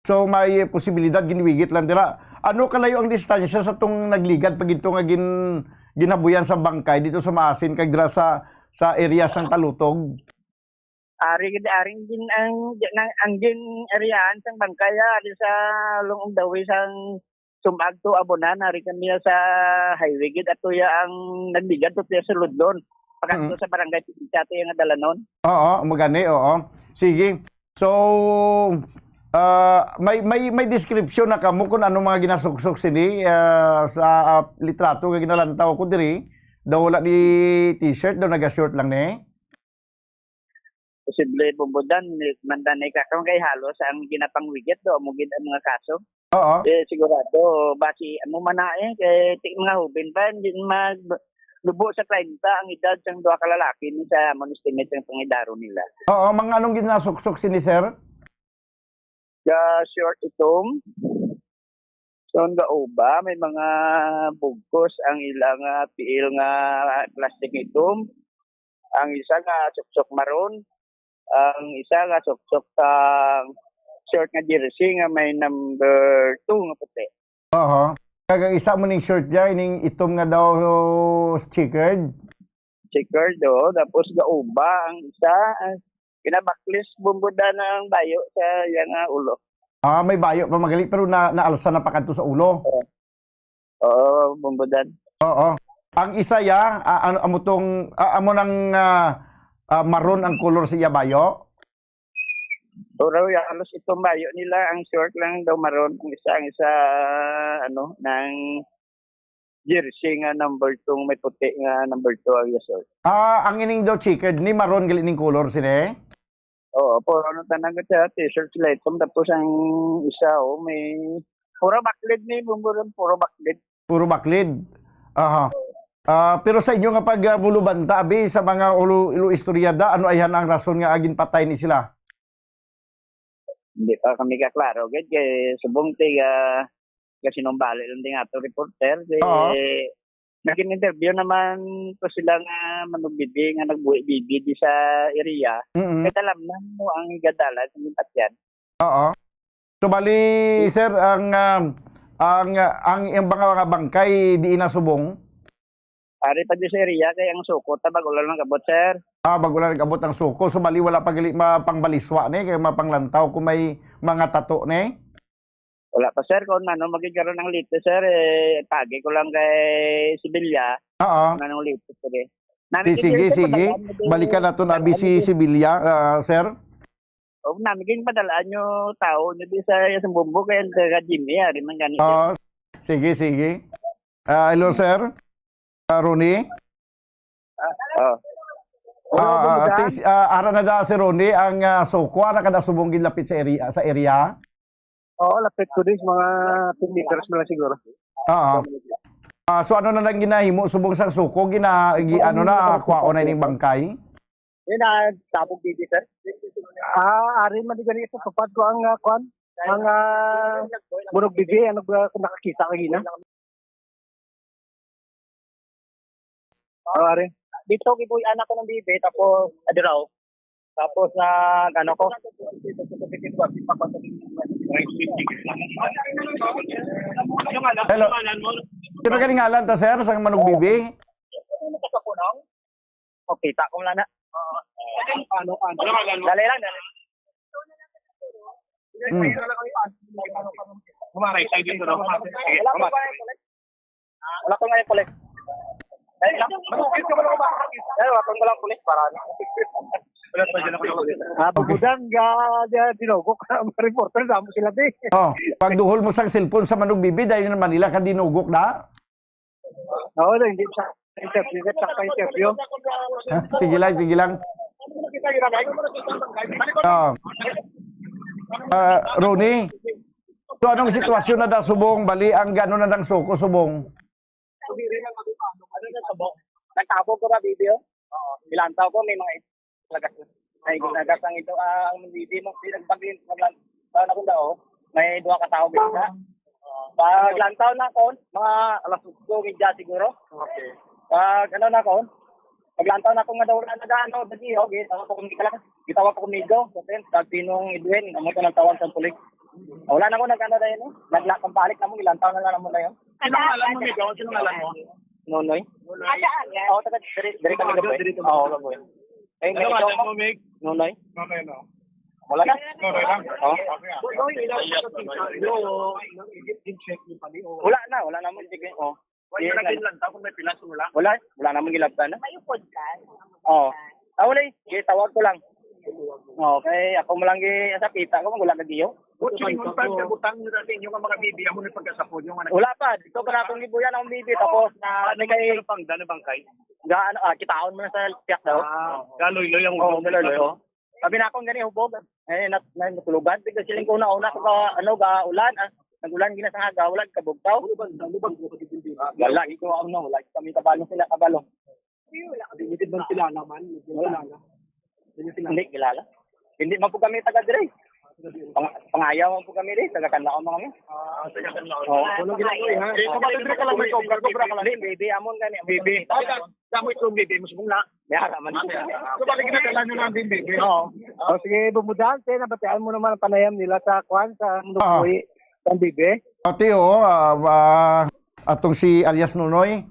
[SPEAKER 5] So may posibilidad ginwigit lang dira. Ano kalayo ang distansya sa tong nagligad pag ito nga ginabuyan sa bangkay dito sa maasin kag dira sa area sang talutog?
[SPEAKER 15] Aring din ang din areaan sang bangkay ari sa lungong dawi sang sumag to abonan ari kami sa highway gid ato ya ang nagligad to sa Ludlon pagkanto sa barangay Pinchato nga Dalanon.
[SPEAKER 5] Oo, magani, oo. Sige. So may description na kamo kung ano mga ginasuksok sini sa litrato nga ginalantaw ko diri. Daw wala ni t-shirt, daw naga-short lang ni.
[SPEAKER 15] Posible bumbudan mandan ay kakang kay halos ang ginapangwigit do mugid ang mga kaso.
[SPEAKER 5] Oo.
[SPEAKER 15] Sigurado basi amo man na kay mga hubin pa hindi lubo sa 30 ang edad sang duha ka lalaki ni sa estimate ang pangidaro nila.
[SPEAKER 5] Oo, mga anong ginasuksok sini sir?
[SPEAKER 15] Short itong so nga uba may mga bugkos ang ilang piil nga plastic itong ang isa nga suksok maroon ang isa nga suksok short nga jersey nga may number 2 nga puti.
[SPEAKER 5] Kag isa mo ning short diya ining itom nga daw checkered
[SPEAKER 15] do tapos nga uba ang isa kinabaklis bumbuda ng bayo sa yang ulo.
[SPEAKER 5] May bayo pa magaling pero naalsa na pa kadto sa ulo.
[SPEAKER 15] Oo, bumbudan.
[SPEAKER 5] Oo. Ang isa ya amo tong amo nang maroon ang color siya bayo.
[SPEAKER 15] Pero ya halos itong bayo nila ang short lang daw maroon ang isa ano nang jersey nga number 2, may puti nga number 2 yes sir.
[SPEAKER 5] Ang ining daw checkered ni maroon gali ning color sine.
[SPEAKER 15] Oo, puro ano tanang sa t-shirt sila itong tapos ang isa may puro baklid ni bumburan puro baklid.
[SPEAKER 5] Puro baklid. Aha. Pero sa inyo nga pag bulubanta abi sa mga ulo istoryada ano ayan ang rason nga agin patay ni sila?
[SPEAKER 15] Hindi pa kami kaklaro gid kay subong tiga kasi nung bali lang din ato reporter naging interview naman ko sila nga manugbidi nga nagbuhi-bidi di sa area. Kaya alam na mo ang gadala sa mintatyan.
[SPEAKER 5] Oo. So bali sir ang mga bangkay di inasubong.
[SPEAKER 15] Ari pa di sa area kay ang suko tabag ulan lang kabot sir.
[SPEAKER 5] Bago lang nagabot ang suko so bali wala pa gali mapangbaliswa ni kay mapanglantaw kung may mga tato ni.
[SPEAKER 15] Wala pa sir, kung ano, magkikaroon ng lito sir, tagi ko lang kay Sibilya.
[SPEAKER 5] Oo.
[SPEAKER 15] Anong lito sir
[SPEAKER 5] Sige. Balikan nato na si Sibilya, sir.
[SPEAKER 15] Namiging padalaan nyo tao nyo di sa Bumbo kaya taga Jimmy, ari man ganito.
[SPEAKER 5] Sige. Hello sir, Ronnie. Ara na da si Ronnie, ang sukwa na kada subong gilapit sa area.
[SPEAKER 15] Oo, lapit ko din mga 10 meters na lang siguro.
[SPEAKER 5] So ano na lang ginahimo subong sa suko ano na kuwaon na ning bangkay?
[SPEAKER 15] Na tabog dito sir. Ari man di ganito tupad ko ang kwan, ang bunog bigi ano nakakita kagina. Ari. Dito giboy anak ko ng bibi tapos adiraw. Tapos na ano ko.
[SPEAKER 5] Hello. Sino ka ngalan ta sir sa Manug Bibi?
[SPEAKER 15] Okay, ta ko lang na. Ano? Dali lang. Kumaray tayo dito no. Wala ko ngayon pulis. Wala ko lang pulis para Pagbudan ga dinugok ang reporter damo sila di.
[SPEAKER 5] Pagduhol mo sa cellphone sa Manug Bibi dahil na Manila ka dinugok na.
[SPEAKER 15] Hindi sa interview.
[SPEAKER 5] Sige lang. Ronnie. So anong sitwasyon na da subong bali ang gano na dang suko subong?
[SPEAKER 15] Nagtabog ko ba video? Ilang taon ko may mga ay ginagatang ito ang hindi mo pinagbagin taon akong dao may duha ka tao bisa pag lantaw na kon mga alas 8 siguro pag ano na kon pag lantaw na ko nga daw nagaano dagi okay gitawa ko kumigo then pag tinong Edwin amo to nang tawag sa pulis wala na ko nagano dahil naglakang balik na mo ilantaw na lang mo na yun sino alam mo Nonoy taga dire kami gabi ay, ano mo, Meg? Nonoy? Nonoy, no. Wala na? Nonoy lang? Wala naman. Wala nagilagta kung may pilas mo lang? Wala naman gilagta na. May upod ka? Wala tawag ko lang. Okay, ako mo lang sa pita ko, wala ka diyo. Yung pagkabutang nyo natin, yung mga bibi, ako na pagkasapod yung anak. Wala pa, dito pa na akong libuyan akong bibi, tapos na kay bangkay. Kitaon mo na sa tiyak daw. Galoy-loy ang hubog. Sabi na akong gani hubog. Natulugan. Bigla siling ko una ko ulan. Nag-ulan gina sa haga, ulan kabugtaw. Wala, ito wala. Kami kabalo sila kabalo. Hindi ba sila naman? Hindi kilala. Hindi man po kami taga-dire. Pangayaw mo po kami rin, taga-kanlaon mo kami. Kulong ginagawa ha. Kapatid ka lang may sobra ka lang. Baby, amon gani. Baby. Damo itong baby, musubong na. Mayara man. So balik ginagawa nyo lang din baby. Sige, bumudahan. Nabatian mo naman ang panayam nila sa kwan, sa Nukoy, sa baby.
[SPEAKER 5] Pati atong si alias Nonoy.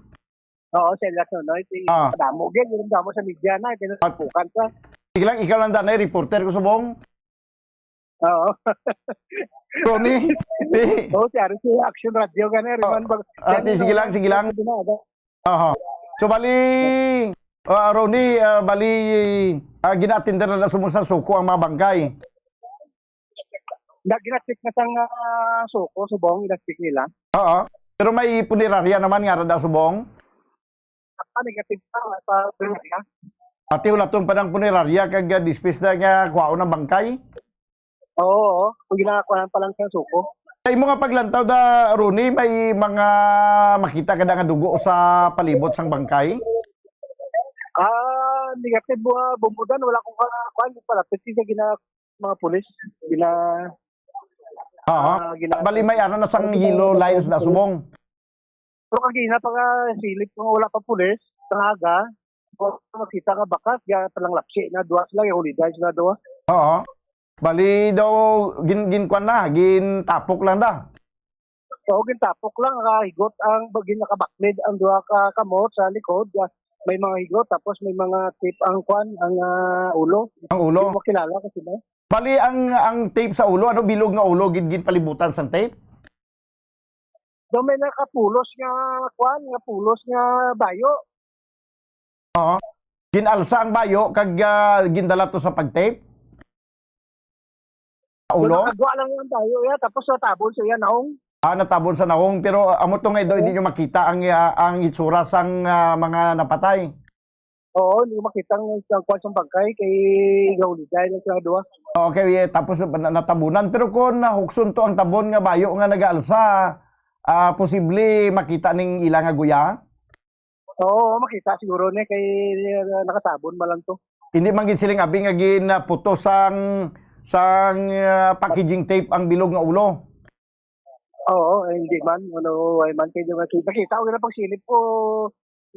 [SPEAKER 15] Oo, si alias Nonoy. Damo, damo sa media na. Tinutukan sa.
[SPEAKER 5] Sige lang, ikaw lang danay, reporter ko subong.
[SPEAKER 15] Oo.
[SPEAKER 5] Ronnie.
[SPEAKER 15] Si Action Radio gani.
[SPEAKER 5] Sige lang. So bali, Ronnie, bali, ginatinda na sumong sa suko ang mga bangkay.
[SPEAKER 15] Ginatik na sang suko, subong, ginatik nila.
[SPEAKER 5] Oo. Pero may punerarya naman nga da subong.
[SPEAKER 15] Negative pa punerarya.
[SPEAKER 5] Ati wala tong panang punerarya kag dispis na nga kuwao ng bangkay.
[SPEAKER 15] Oo, kung ginakakuha pa lang sa suko.
[SPEAKER 5] Sa imo nga paglantaw da Rooney, may mga makita ka nga dugo sa palibot sang bangkay?
[SPEAKER 15] Negative bumbudan, wala kong kakuan pala. Kasi sa mga pulis,
[SPEAKER 5] Bali may ano na sang yellow lines na subong.
[SPEAKER 15] Pero kagina pag silip kung wala pa pulis, tangaga, makita ka bakas, kaya palang lapsi na duwa sila, yung holidays na duwa.
[SPEAKER 5] Oo. Bali daw ginkuan na, gintapok lang da.
[SPEAKER 15] Oo, gintapok lang, higot ang nakabaklid ang duwa ka kamot sa likod, may mga higot, tapos may mga tip ang kwan, ang ulo.
[SPEAKER 5] Ang ulo?
[SPEAKER 15] Hindi mo kilala kasi ba?
[SPEAKER 5] Bali ang tape sa ulo, ano bilog nga ulo gin palibutan sa tape?
[SPEAKER 15] Do may nakapulos nga kwan, nga pulos nga bayo.
[SPEAKER 5] Oo. Ginalsa ang bayo kag gindala to sa pagtape? Sa ulo?
[SPEAKER 15] Nakagwa lang ang bayo ya, tapos natabon siya naong.
[SPEAKER 5] Natabon sa naong, pero amo to nga hindi nyo makita ang itsura sang mga napatay.
[SPEAKER 15] Oo, hindi ko makita ang kwan sa bangkay kay Gauliday na sila duwa.
[SPEAKER 5] Okay, tapos natabunan. Pero kung nahukson to ang tabon nga bayo nga nag-aalsa, posible makita ning ilang nga guya?
[SPEAKER 15] Oo, makita siguro ni kay nakatabon ba lang to.
[SPEAKER 5] Hindi man gid siling abi nga ginaputo sang packaging tape ang bilog nga ulo.
[SPEAKER 15] Oo, hindi man. Ay man kayo makita ko na pag silip ko,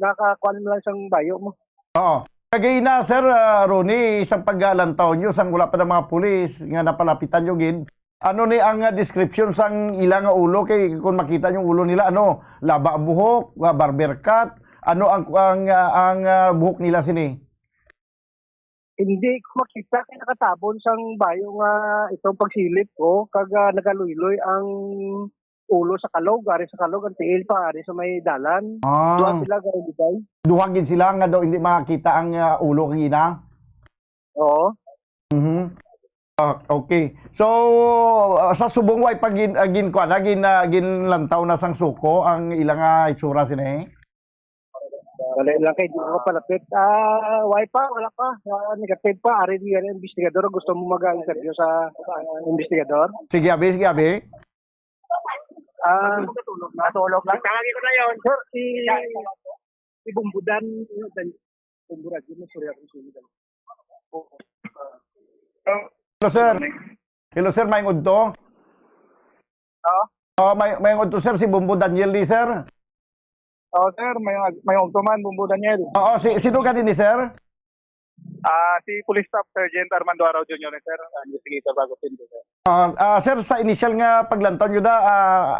[SPEAKER 15] nakakuan mo lang sang bayo mo.
[SPEAKER 5] Oo. Kagay na, Sir Ronnie, isang paggalantaw nyo, sang wala pa ng mga pulis, nga napalapitan nyo gid. Ano ni ang description sang ilang nga ulo, kay kung makita yung ulo nila, ano, laba ang buhok, barber cut, ano ang buhok nila sini?
[SPEAKER 15] Hindi ko makita kay nakatabon sang bayo nga itong pagsilip ko, kag nagaluyloy ang ulo sa kalog, ari sa kalog, ang tiil pa, ari sa may dalan. Duha sila gawin.
[SPEAKER 5] Duhagin sila nga daw hindi makita ang ulo kang ina?
[SPEAKER 15] Oo.
[SPEAKER 5] Okay. So, sa subong way pag ginlantaw na sang suko, ang ilang itsura sini?
[SPEAKER 15] Wala lang kay di ko palapit. Why pa? Wala pa. Negative pa. Ari di yan, investigador. Gusto mo mag-interview sa investigador?
[SPEAKER 5] Sige, abi.
[SPEAKER 15] Matulog lang. Tawagin ko na yun. Sir, si Bumbudan. Bumbudan. Yun, sorry ako sumigal.
[SPEAKER 5] Hello, sir. Hello, sir. May ngudto? May ngudto, sir. Si Bumbu Daniel di, sir.
[SPEAKER 15] Sir. May ngudto man, Bumbu Daniel.
[SPEAKER 5] Oo, sino ka din ni, sir?
[SPEAKER 15] Si Police Staff Sergeant Armando Arao Jr. Sir. Investigator bago pinto, sir.
[SPEAKER 5] Sir, sa initial nga paglantaw nyo da,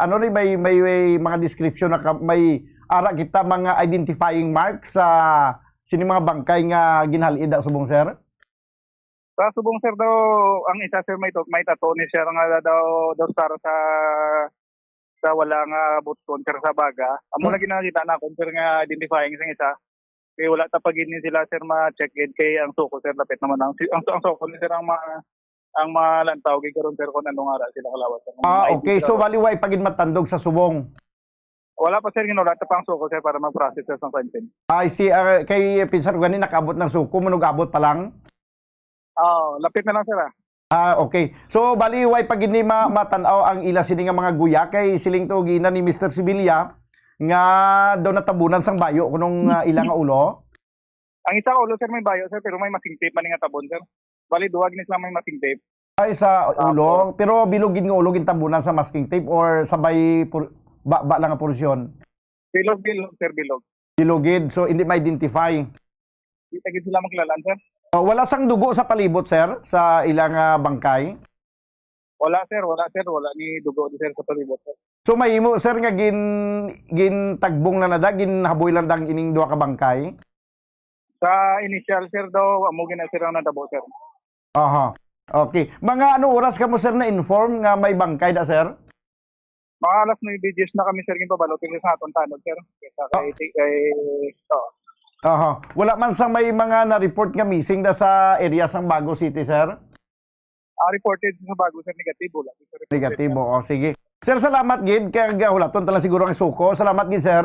[SPEAKER 5] ano rin, may mga description na may ara kita mga identifying marks sa sini mga bangkay nga ginhalid da subong, sir?
[SPEAKER 15] Sa subong, sir, daw, ang isa, sir, may tato ni sir nga daw para sa wala nga buton, sir, sa baga. Amo na ginakita na kung, sir, nga identifying sa isa. Kaya wala tapagin ni sila, sir, ma-check in kay ang suko, sir, lapit naman ang suko ni sir ang malantaw kay karon, sir, kung anong ara sila kalawat.
[SPEAKER 5] Okay. So baliway pagin matandog sa subong.
[SPEAKER 15] Wala pa, sir, ginulata pa ang suko, sir, para mag-process, sir, ng content.
[SPEAKER 5] I see. Kay Pinsar gani nakaabot ng suko, manugabot pa lang?
[SPEAKER 15] Lapit na lang, sir,
[SPEAKER 5] okay. So baliway pagin ni matanaw ang ila sini nga mga guya kay siling to gina ni Mr. Sibilia nga daw natabunan sang bayo kunong ilang nga ulo.
[SPEAKER 15] Ang isa ulo, sir, may bayo, sir, pero may masking tape man nga tabon, sir. Bali duwag ni sila may masking tape.
[SPEAKER 5] Ay sa ulo, pero bilogin nga ulo gintabunan sa masking tape or sabay ba lang nga porsyon?
[SPEAKER 15] Bilog, sir, bilog.
[SPEAKER 5] Bilogid, so hindi ma-identify.
[SPEAKER 15] Hindi tagid sila makilalan, sir.
[SPEAKER 5] Wala sang dugo sa palibot, sir, sa ilang bangkay?
[SPEAKER 15] Wala, sir. Wala ni dugo, sir, sa palibot, sir.
[SPEAKER 5] So mahimo, sir, nga gintagbong na nada, ginhaboy lang dang ining duha ka bangkay?
[SPEAKER 15] Sa initial, sir, daw, amo gina sir ang natabo, sir.
[SPEAKER 5] Aha. Okay. Mga ano oras ka mo, sir, na-inform nga may bangkay da, sir?
[SPEAKER 15] Mga alas 9 BGs na kami, sir, ginpabalotin sa aton tanod, sir.
[SPEAKER 5] Aha. Wala man sa may mga na-report nga missing da sa area sang Bago City, sir?
[SPEAKER 15] Reported sa Bago, sir, negatibo lang.
[SPEAKER 5] Negatibo, sige. Sir, salamat gid kay hulaton talang siguro ang suko. Salamat gid, sir.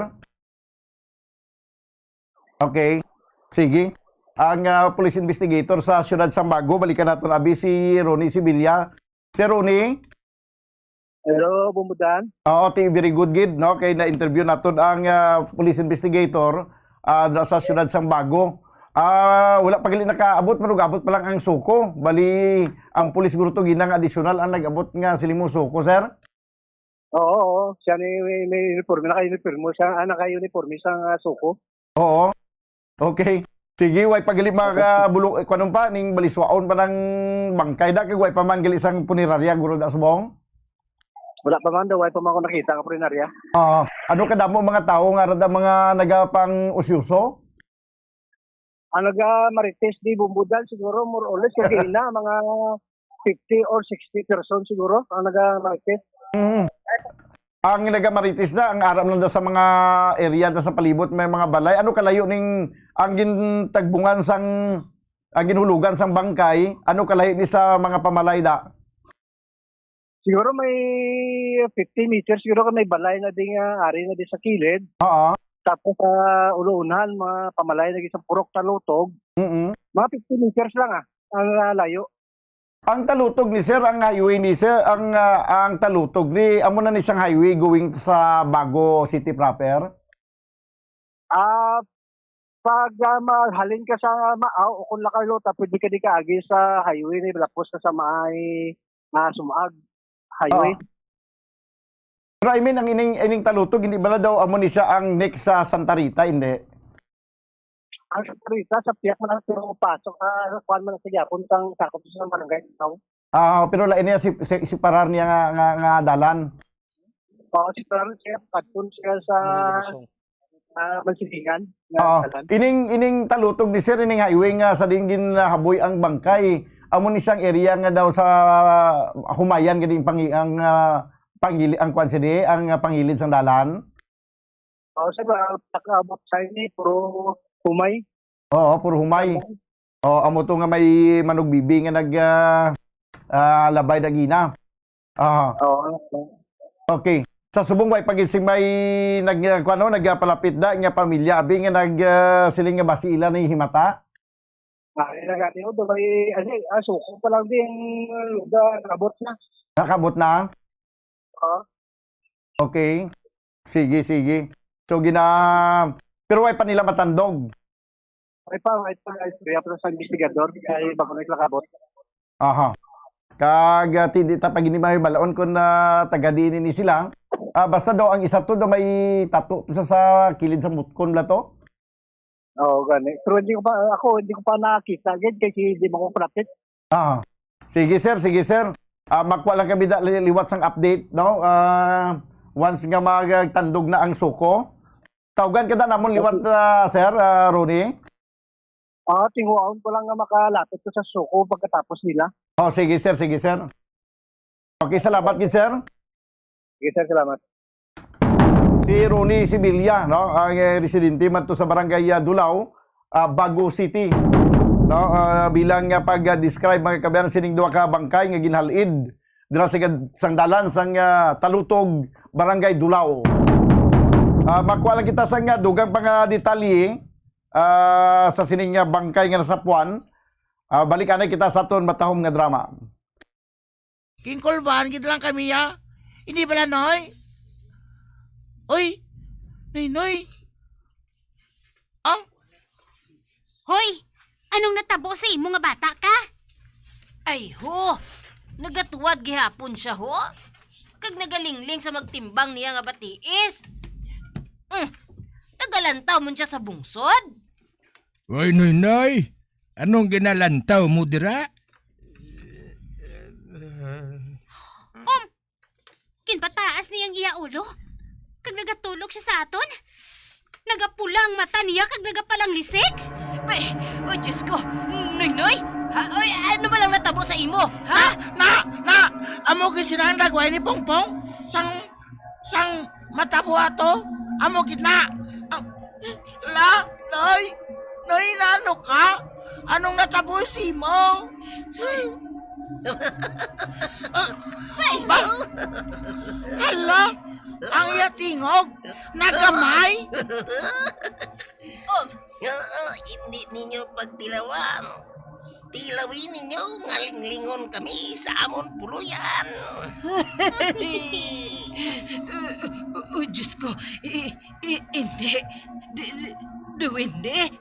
[SPEAKER 5] Okay. Sige. Ang police investigator sa Siyudad Sambago, balikan natin abi si Ronnie Sibilia. Sir Ronnie?
[SPEAKER 15] Hello, Bumbudan.
[SPEAKER 5] Oo, very good gid, no? Kay na-interview natin ang police investigator sa Siyudad Sambago. Wala pa gali nakaabot, manugabot pa lang ang suko. Bali, ang pulis siguro to ginang additional ang nag-abot nga siling suko, sir?
[SPEAKER 15] Oo. Siya may uniforme, naka-uniforme mo siya, naka-uniforme sa suko.
[SPEAKER 5] Oo. Okay. Sige, way pagali bulok kuno pa ning baliswaon pa ng bangkay da kay way pa man gali sang punerarya guro da subong.
[SPEAKER 15] Wala pa man daw, way pa man ako nakita ang punerarya.
[SPEAKER 5] Ano kadamo mga tao nga rada mga nagapang usyuso?
[SPEAKER 15] Ang naga-marites di Bumbudan siguro more or less kaya na mga 50 or 60 person siguro ang naga-marites. Ang nagamaritis na, ang aram lang sa mga area na sa palibot, may mga balay. Ano kalayo ning ang gintagbungan ang ginhulugan sang bangkay, ano kalayo ni sa mga pamalay da? Siguro may 50 meters, siguro may balay na ding ari na di sa kilid.
[SPEAKER 5] Oo.
[SPEAKER 15] Tapos sa uluunan, mga pamalay na sa purok talutog. Mga 50 meters lang ang layo.
[SPEAKER 5] Ang talutog ni sir, ang highway ni sir, ang talutog ni amo na ni siyang highway going sa Bago City proper.
[SPEAKER 15] Pag mahalin ka sa Maaw o kung Lacarlota, pwede ka di kaagi sa highway ni lapos ka sa Maay Sumaag highway.
[SPEAKER 5] Pero I mean, ang ining talutog, hindi ba na daw amo ni siya ang next sa Santa Rita, hindi?
[SPEAKER 15] Ang Santa Rita, sa piyak man ang pasok sa kuwan man sa Yapon, kang sakop sa barangay.
[SPEAKER 5] Pero lain niya si parar niya nga dalan.
[SPEAKER 15] Oo, si parar siya, patun siya sa Mansilingan.
[SPEAKER 5] Ining talutog ni sir, ining highway nga sa dinggin haboy ang bangkay. Amo ni siyang area nga daw sa Humayan, gading ang kwan sini, ang pangilid sang dalan.
[SPEAKER 15] Oo, sa pagkabot sa ini, puro humay.
[SPEAKER 5] Oo, puro humay. Amo to nga may manugbibi nga labay na gina. Okay. Sa subong way pagising may nagpalapit da nga pamilya abi nga siling nga basila ni himata.
[SPEAKER 15] Nagati do may suko pa lang din lugar nakabot na.
[SPEAKER 5] Nakabot na? Okay. Sige. So pero way pa nila matandog.
[SPEAKER 15] Way pa kaya pa sa investigador kay bago naglakabot.
[SPEAKER 5] Kag hindi ta pag may balaon kun taga-dini ni sila. Basta daw ang isa to daw may tattoo sa kilid sa mutkon la to.
[SPEAKER 15] Oo, gani. Pero hindi ko pa nakita kasi hindi mo ko palapit.
[SPEAKER 5] Sige sir. Magwa lang kami liwat sang update, no? Once nga magtandog na ang suko. Tawagan ka na namon liwat sir, Ronnie.
[SPEAKER 15] Tinguan ko lang nga makalapit ko sa suko pagkatapos nila.
[SPEAKER 5] Sige sir. Okay, salamat gid sir.
[SPEAKER 15] Sige sir, salamat.
[SPEAKER 5] Si Ronnie Sibilia, no? Ang residente man to sa barangay Dulao, Bago City. No? Bilang pag-describe mga kabayan sining duha ka bangkay nga ginhalid dira sa dalan sang Talutog, barangay Dulao. Makuha lang kita sa dugang pang detalye sa sining bangkay nga nasapuan. Balikan na kita sa aton matahom nga drama.
[SPEAKER 12] Kingkolban gid lang kami Hindi pala noy. Oy. Noy.
[SPEAKER 14] Hoy, anong natabo sa imo nga bata ka?
[SPEAKER 11] Ay ho, nagatuwad gihapon siya ho. Kag nagalingling sa magtimbang niya nga batiis. Nagalantaw mo siya sa bungsod.
[SPEAKER 8] Hoy, Noy. Anong ginalantaw mo dira?
[SPEAKER 14] Kinpataas niyang iya ulo. Kag nagatulog siya sa aton. Nagapula ang mata niya kag nagapalang lisik.
[SPEAKER 11] Ay, Diyos ko. Noy. Oy, ano ba lang natabo sa imo? Ha?
[SPEAKER 12] Amo gid sinandagway ni Pongpong. Sang matabo ato. Amo gid na. Noy, nano ka? Anong natabo si mo? Ba? Hala, ang yatingog, nagamay.
[SPEAKER 13] Hindi ninyo pagtilawang. Tilawin ninyo, ngalinglingon kami sa amon puluyan.
[SPEAKER 11] Diyos ko, hindi. Duwende?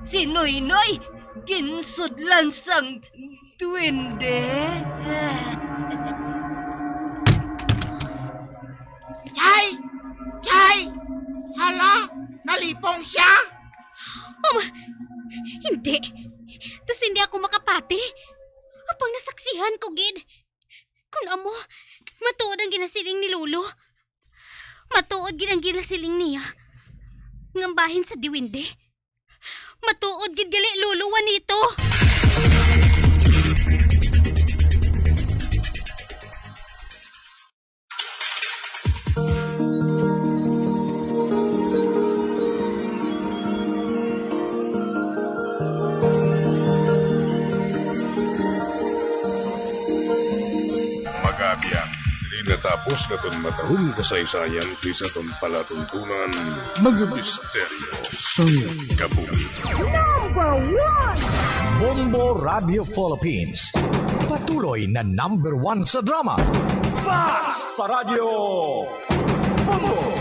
[SPEAKER 11] Si Noy-Noy, ginsudlan sang duwende.
[SPEAKER 12] Chay! Hala, nalipong siya?
[SPEAKER 14] Hindi. Tas hindi ako makapati. Apang nasaksihan ko, gid. Kung amo, matuod ang ginasiling ni Lolo. Matuod gid ang ginasiling niya. Ngambahin sa diwinde. Matuod gid gali Lolo wanito.
[SPEAKER 16] Magabiyan, natapos na itong matahong kasaysayan sa itong palatuntunan, mga misteryo sa kabuhi.
[SPEAKER 10] Number 1!
[SPEAKER 7] Bombo Radio Philippines. Patuloy na number 1 sa drama. Basta Radio Bombo!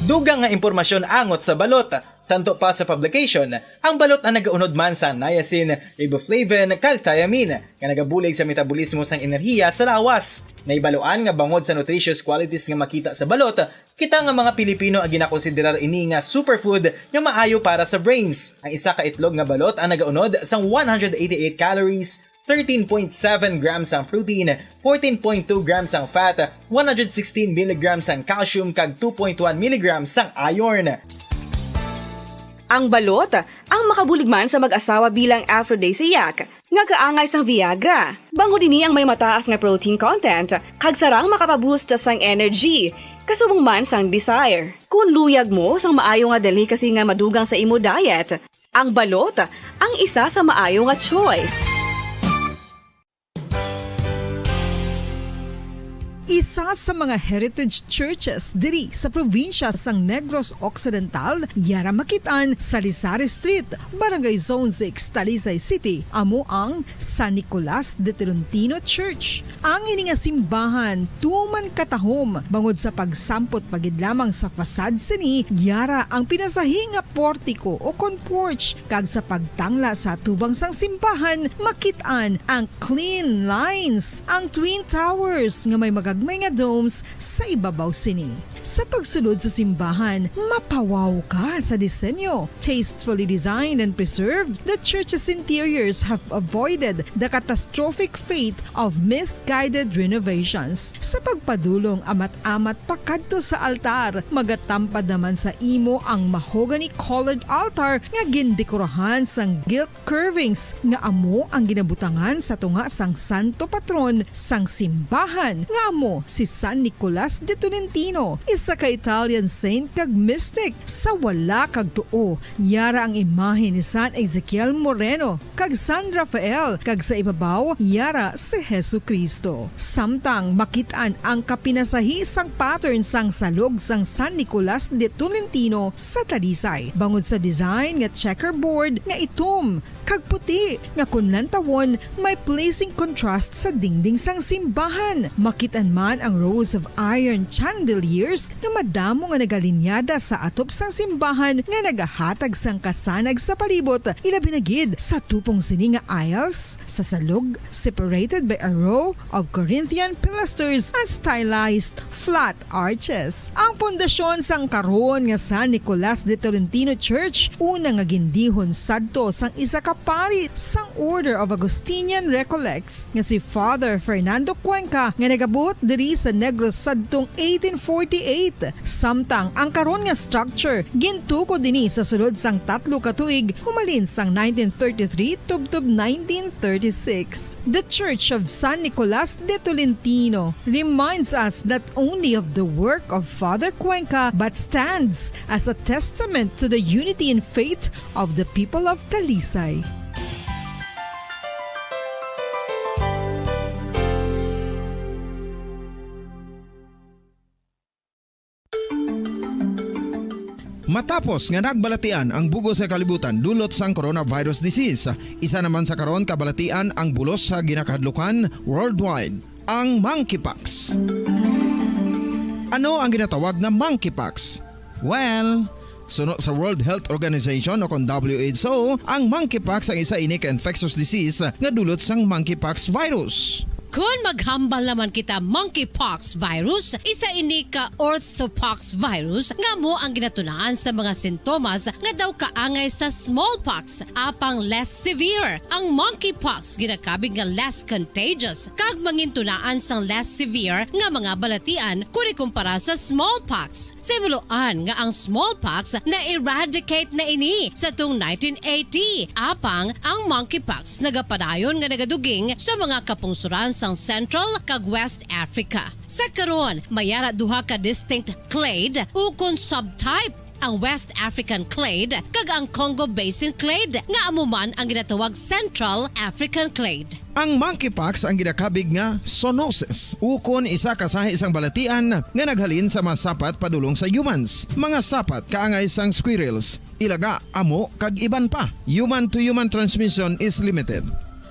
[SPEAKER 17] Dugang nga impormasyon angot sa balot. Santo pa sa publication, ang balot na nagaunod man sa niacin, riboflavin, kag thiamine, nga nagabulig sa metabolismo sang enerhiya sa lawas. Naibaluan nga bangod sa nutritious qualities nga makita sa balot, kita nga mga Pilipino ang ginakonsiderar ini nga superfood nga maayo para sa brains. Ang isa ka itlog nga balot ang nagaunod sang 188 calories, 13.7 grams ang protein, 14.2 grams ang fat, 116 mg ang calcium kag 2.1 mg ang iron.
[SPEAKER 18] Ang balot, ang makabuligman sa mag-asawa bilang aphrodisiac, nga kaangay sang Viagra. Bango dini ang may mataas nga protein content, kag sarang makapaboost sang energy, kasubong man sang desire. Kung luyag mo sang maayo nga delicacy nga madugang sa imo diet, ang balot, ang isa sa maayo nga choice.
[SPEAKER 1] Isa sa mga heritage churches diri sa probinsya sang Negros Occidental, yara makitaan sa Lisari Street, Barangay Zone 6, Talisay City, amo ang San Nicolas de Tolentino Church. Ang ini nga simbahan tuman katahom bangod sa pagsampot pagid lamang sa fasad sini, yara ang pinasahi nga portiko o porch, kag sa pagtangla sa tubang sang simbahan makitaan ang clean lines, ang twin towers nga may magagmay nga domes sa ibabaw sini. Sa pagsulod sa simbahan, mapawaw ka sa disenyo. Tastefully designed and preserved, the church's interiors have avoided the catastrophic fate of misguided renovations. Sa pagpadulong amat-amat pakadto sa altar, magatampad naman sa imo ang mahogany colored altar nga gindekorahan sang gilt curvings nga amo ang ginabutangan sa tunga sang santo patron sang simbahan nga amo si San Nicolas de Tolentino, isa ka Italian saint kag mystic. Sa wala kag tuo, yara ang imahe ni San Ezekiel Moreno kag San Rafael, kag sa ibabaw yara si Hesu Kristo. Samtang makitaan ang kapinasahi sang pattern sang salog sang San Nicolas de Tolentino sa Talisay. Bangod sa design nga checkerboard nga itom kag puti nga kunlantawon may placing contrast sa dingding sang simbahan. Makitaan man ang rows of iron chandeliers nga madamo nga nagalinyada sa atop sang simbahan nga nagahatag sang kasanag sa palibot, ilabi na gid sa tupong sini nga aisles sa salog separated by a row of Corinthian pilasters and stylized flat arches. Ang pundasyon sang karon nga San Nicolas de Tolentino Church una nga gindihon sadto sang isa ka pari sang Order of Augustinian Recollects nga si Father Fernando Cuenca nga nagabot diri sa Negros sadtong 1848 1998. Samtang ang karon nga structure gintuko dinhi sa sulod sang 3 ka tuig humalin sang 1933 tubtob 1936. The Church of San Nicolas de Tolentino reminds us not only of the work of Father Cuenca but stands as a testament to the unity and faith of the people of Talisay.
[SPEAKER 2] Matapos nga nagbalatian ang bugos sa kalibutan dulot sang coronavirus disease, isa naman sa karon kabalatian ang bulos sa ginakahadlukan worldwide, ang monkeypox. Ano ang ginatawag na monkeypox? Well, sunod sa World Health Organization o kung WHO, ang monkeypox ang isa ini ka infectious disease nga dulot sang monkeypox virus.
[SPEAKER 3] Kung maghambal naman kita monkeypox virus, isa ini ka orthopox virus nga mo ang ginatunaan sa mga sintomas nga daw kaangay sa smallpox, apang less severe. Ang monkeypox ginakabig nga less contagious kag mangintunaan sang less severe nga mga balatian kung ikumpara sa smallpox. Simuloan nga ang smallpox na eradicate na ini sa tung 1980, apang ang monkeypox nagapadayon nga nagaduging sa mga kapungsuran sang Central kag West Africa. Sa karon, mayara duha ka distinct clade ukon subtype, ang West African clade kag ang Congo Basin clade nga amuman ang ginatawag Central African clade.
[SPEAKER 2] Ang monkeypox ang ginakabig nga zoonosis. Ukon isa ka sa isang balatian nga naghalin sa mga sapat padulong sa humans. Mga sapat kaangay sang squirrels, ilaga, amo kag iban pa. Human to human transmission is limited.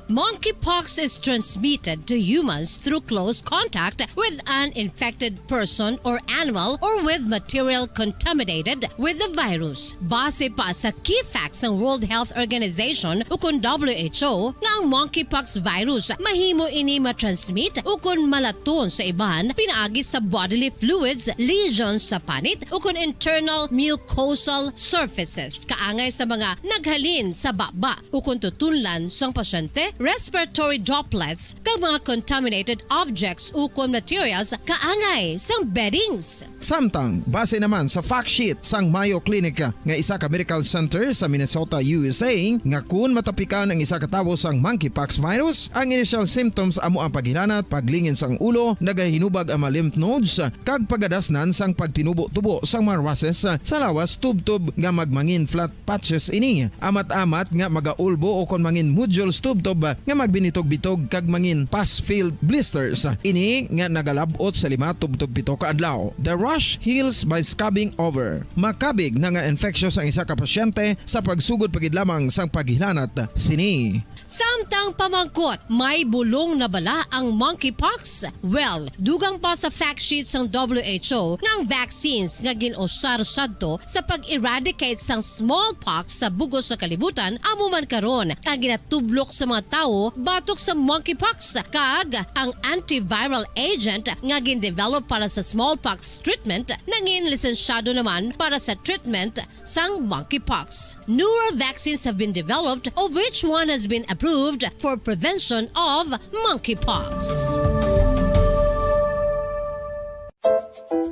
[SPEAKER 3] Monkeypox is transmitted to humans through close contact with an infected person or animal or with material contaminated with the virus. Base pa sa key facts ng World Health Organization ukon WHO nga ang monkeypox virus mahimo ini matransmit ukon malaton sa iban pinaagi sa bodily fluids, lesions sa panit ukon internal mucosal surfaces kaangay sa mga naghalin sa baba ukon tutunlan sang pasyente, respiratory droplets kag mga contaminated objects ukon materials kaangay sang beddings.
[SPEAKER 2] Samtang, base naman sa fact sheet sang Mayo Clinic nga isa ka medical center sa Minnesota, USA, nga kun matapikan ang isa ka tawo sang monkeypox virus, ang initial symptoms amo ang paghilanat, paglingin sang ulo, nagahinubag ang mga lymph nodes, kag pagadasnan sang pagtinubo-tubo sang mga rashes sa lawas tubtob nga magmangin flat patches ini. Amat-amat nga magaulbo o kon mangin nodules tubtob nga magbinitog-bitog kag mangin pus-filled blisters. Ini nga nagalabot sa 5 tubtob 7 ka adlaw. The rash heals by scabbing over. Makabig na nga infectious ang isa ka pasyente sa pagsugod pagid lamang sang paghilanat sini.
[SPEAKER 3] Samtang pamangkot, may bulong na bala ang monkeypox? Well, dugang pa sa fact sheets ng WHO nga ang vaccines nga ginusar sadto sa pag-eradicate sang smallpox sa bugos sa kalibutan amo man karon ang ginatublok sa mga tao batok sa monkeypox kag ang antiviral agent nga gin-develop para sa smallpox treatment nangin lisensyado naman para sa treatment sang monkeypox. Newer vaccines have been developed of which one has been approved for prevention of monkeypox.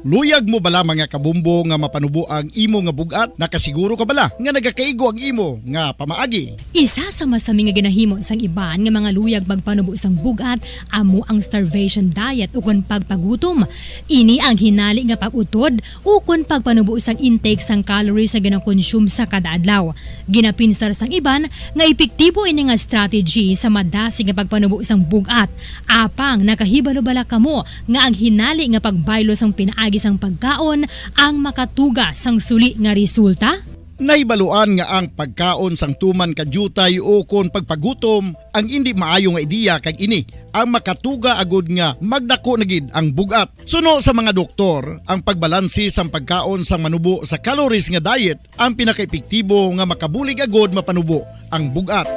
[SPEAKER 19] Luyag mo bala mga kabumbo nga mapanubo ang imo nga bugat? Nakasiguro ka bala nga nagakaigo ang imo nga pamaagi?
[SPEAKER 20] Isa sa masami nga ginahimo sang iban nga mga luyag magpanubo sang bugat amo ang starvation diet ukon pagpagutom. Ini ang hinali nga pag-utod ukon pagpanubo sang intake sang calories sa ginakonsume sa kada adlaw. Ginapinsar sang iban nga epektibo ini nga strategy sa madasig nga pagpanubo sang bugat. Apang nakahibalo bala kamo nga ang hinali nga pagbaylo sang pinaagi sang pagkaon ang makatuga sang suli nga resulta?
[SPEAKER 19] Naibaluan nga ang pagkaon sang tuman kadyutay o kon pagpagutom ang hindi maayo nga ideya kag ini ang makatuga agud nga magdako na gid ang bugat. Suno sa mga doktor, ang pagbalansi sang pagkaon sang manubo sa calories nga diet ang pinakaepektibo nga makabulig agud mapanubo ang bugat.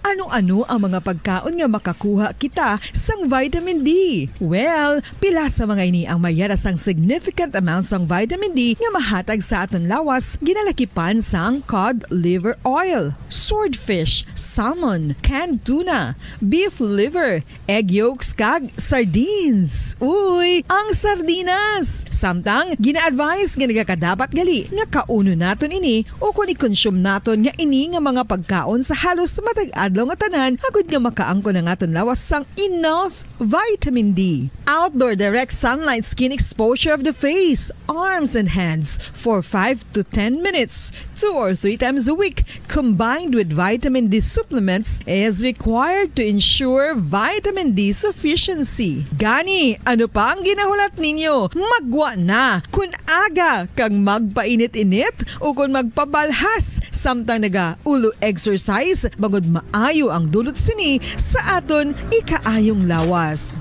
[SPEAKER 1] Ano Ano ang mga pagkaon nga makakuha kita sang vitamin D? Well, pila sa mga ini ang mayara sang significant amounts sang vitamin D nga mahatag sa aton lawas ginalakipan sang cod liver oil, swordfish, salmon, canned tuna, beef liver, egg yolks kag sardines. Uy, ang sardinas! Samtang gina-advise nga nagakadapat gali nga kauno naton ini o kung i-consume naton nga ini nga mga pagkaon sa halos matag adlaw nga tanan agud nga makaangko na ngaton lawas sang enough vitamin D. Outdoor direct sunlight skin exposure of the face, arms and hands for 5 to 10 minutes 2 or 3 times a week combined with vitamin D supplements is required to ensure vitamin D sufficiency. Gani, ano pa ang ginahulat ninyo? Magwa na kun aga kang magpainit-init o kung magpabalhas samtang naga-ulo exercise bagod maayo ang dulot sini sa aton ikaayong lawas.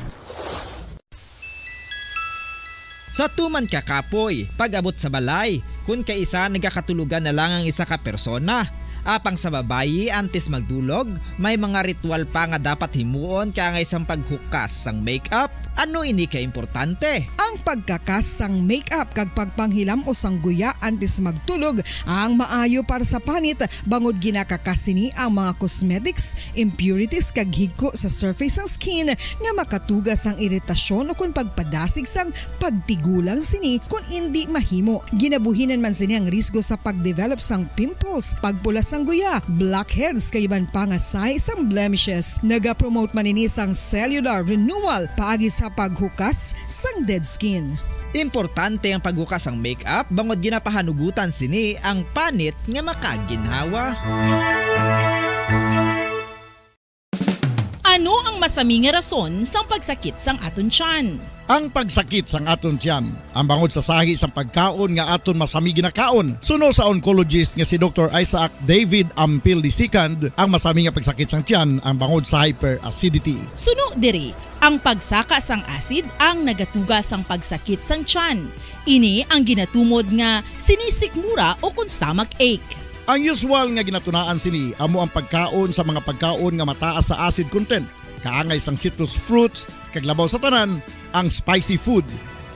[SPEAKER 21] Sa tuman ka kapoy, pag-abot sa balay, kung kaisa nagakatulugan na lang ang isa ka persona. Apang sa babayi antes magdulog, may mga ritual pa nga dapat himuon kaya nga isang paghukas sang makeup. Ano ini ka importante?
[SPEAKER 1] Ang pagkakas sang makeup kag pagpanghilam o sangguya antes magtulog ang maayo para sa panit bangod ginakakas sini ang mga cosmetics, impurities kag higko sa surface sang skin nga makatugas ang iritasyon o kung pagpadasig sang pagtigulang sini kung hindi mahimo. Ginabuhinan man sini ang risgo sa pagdevelop sang pimples, pagpula sang guya, blackheads kay iban pa nga size sang blemishes. Naga-promote man ini sang cellular renewal paagi sa paghukas sang dead skin.
[SPEAKER 21] Importante ang paghukas ang makeup bangod ginapahanugutan sini ang panit nga makaginhawa.
[SPEAKER 22] Ano ang masaming nga rason sang pagsakit sang aton tiyan?
[SPEAKER 19] Ang pagsakit sang aton tiyan, ang bangod sa sahi sang pagkaon nga aton masami ginakaon. Suno sa oncologist nga si Dr. Isaac David Ampil II, ang masami nga pagsakit sang tiyan ang bangod sa hyperacidity.
[SPEAKER 22] Suno diri, ang pagsaka sang acid ang nagatuga sang pagsakit sang tiyan. Ini ang ginatumod nga sinisikmura o kung stomach ache.
[SPEAKER 19] Ang usual nga ginatunaan sini amo ang pagkaon sa mga pagkaon nga mataas sa acid content, kaangay sang citrus fruits, kag labaw sa tanan ang spicy food.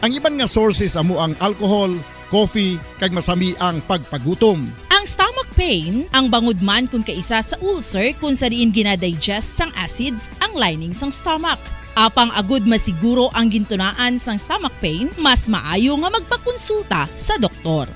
[SPEAKER 19] Ang iban nga sources amo ang alcohol, coffee, kag masami ang pagpagutom.
[SPEAKER 22] Ang stomach pain ang bangod man kung kaisa sa ulcer kung sa diin ginadigest sang acids ang lining sang stomach. Apang agud masiguro ang gintunaan sang stomach pain, mas maayo nga magpakonsulta sa doktor.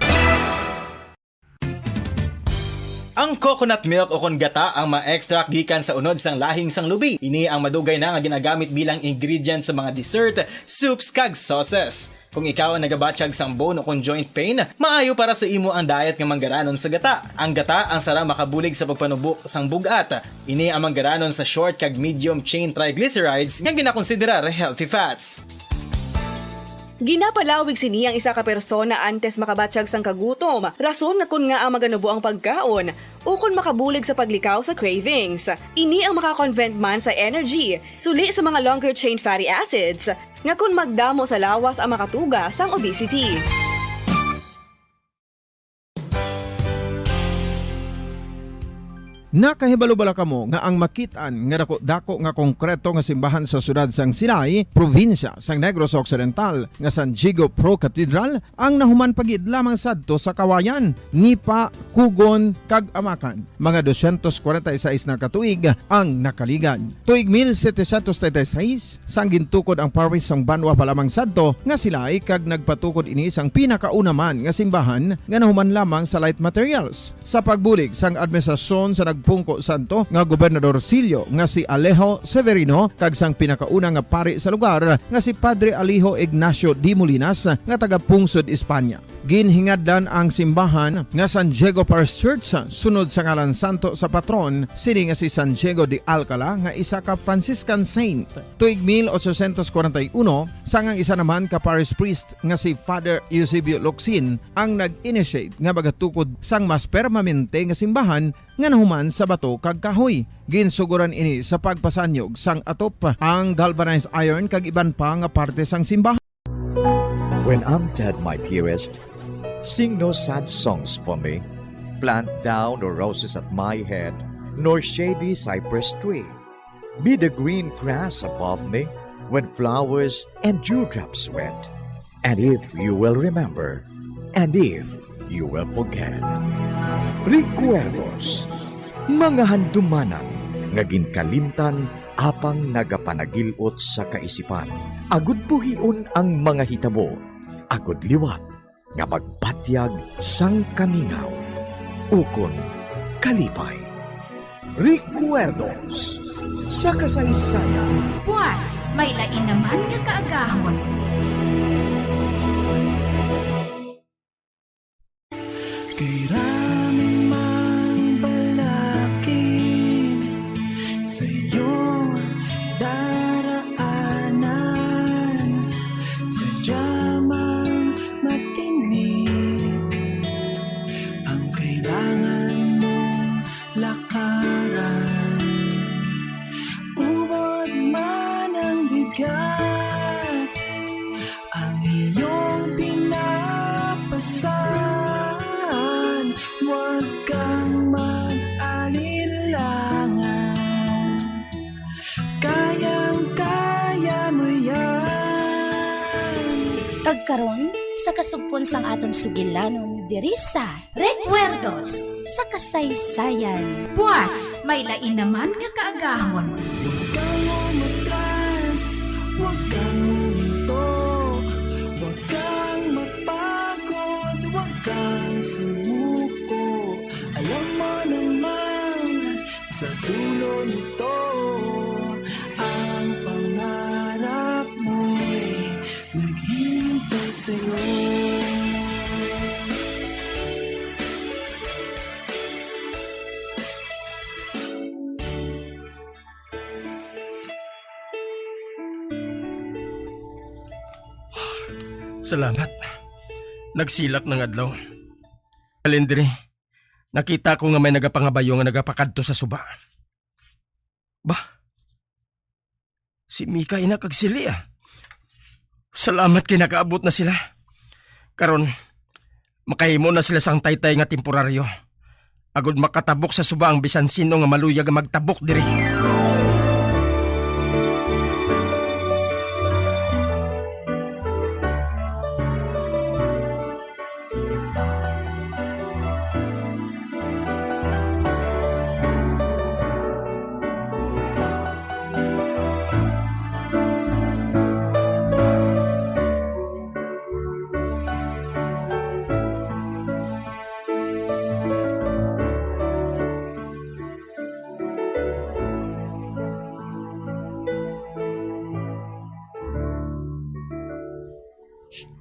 [SPEAKER 17] Ang coconut milk o kon gata ang ma-extract gikan sa unod sang lahing sang lubi. Ini ang madugay na nga ginagamit bilang ingredient sa mga dessert, soups kag sauces. Kung ikaw ang nagabatsyag sang bone o kon joint pain, maayo para sa imo ang diet nga manggaranon sa gata. Ang gata ang sara makabulig sa pagpanubo sang bugat. Ini ang manggaranon sa short kag medium chain triglycerides nga ginakonsiderar healthy fats.
[SPEAKER 18] Ginapalawig sini ang isa ka persona antes makabatsyag sang kagutom. Rason nga kun nga ang maganubo ang pagkaon o kun makabulig sa paglikaw sa cravings. Ini ang makakonvent man sa energy, suli sa mga longer chain fatty acids, nga kun magdamo sa lawas ang makatuga sang obesity.
[SPEAKER 2] Nakahibalo-bala kamo nga ang makitaan nga dako nga konkreto nga simbahan sa sudad sang Sinay, probinsya sang Negros Occidental nga San Diego Pro Cathedral ang nahuman pagid lamang sadto sa kawayan, Nipa, Kugon kag Amakan. Mga 246 na katuig ang nakaligan. Tuig 1736 sang gintukod ang parish sang Banwa pa lamang sadto nga Silay kag nagpatukod ini sang pinakauna man nga simbahan nga nahuman lamang sa light materials. Sa pagbulig sang administrasyon sa Pungko Santo nga Gobernador Silio nga si Alejo Severino kag sang pinakauna nga pari sa lugar nga si Padre Alijo Ignacio D. Molinas nga taga Pungsod, Espanya. Ginhingadlan ang simbahan nga San Diego Parish Church sunod sa ngalan santo sa patron sini nga si San Diego de Alcala nga isa ka Franciscan saint. Tuig 1841 sangang isa naman ka parish priest nga si Father Eusebio Locsin ang nag-initiate nga bagatukod sang mas permanente nga simbahan nga nahuman sa bato kag kahoy. Ginsuguran ini sa pagpasanyog sang atop ang galvanized iron kag iban pa nga parte sang simbahan.
[SPEAKER 23] When I'm dead, my dearest, sing no sad songs for me. Plant down no roses at my head. nor shady cypress tree. Be the green grass above me when flowers and dewdrops wet. And if you will remember, and if you will forget. Recuerdos, mga handumanan, nga ginkalimtan apang nagapanagilot sa kaisipan. Agud buhion ang mga hitabo, agud liwat, nga magpatyag sang kamingaw. Ukon kalipay. Recuerdos sa kasaysayan.
[SPEAKER 14] Buwas, may lain naman kakaagahon.
[SPEAKER 4] Kay raming mang balakin sa iyong daraanan, sadyamang matinik ang kailangan mong lakaran. Ubod man ang bigat, ang iyong pinapasan. Huwag kang mag-alinlangan, kayang-kaya mo yan.
[SPEAKER 6] Kagkaron sa kasugpon sang aton sugilanon diri sa Recuerdos sa kasaysayan.
[SPEAKER 14] Buwas, may lain naman kakaagahon.
[SPEAKER 4] Huwag kang umatras, huwag kang uminto, huwag kang mapagod, huwag kang sumuko. Alam mo naman, sa dulo nito, ang pangarap mo'y naghihintay sa'yo.
[SPEAKER 13] Salamat. Nagsilak ng adlaw. Kalendri, nakita ko nga may nagapangabayo nga nagapakadto sa suba. Bah, si Mika ina kag sili ah. Salamat kay nakaabot na sila. Karon, makahimo na sila sang taytay nga temporaryo. Agod makatabok sa suba ang bisan sino nga maluyag nga magtabok diri.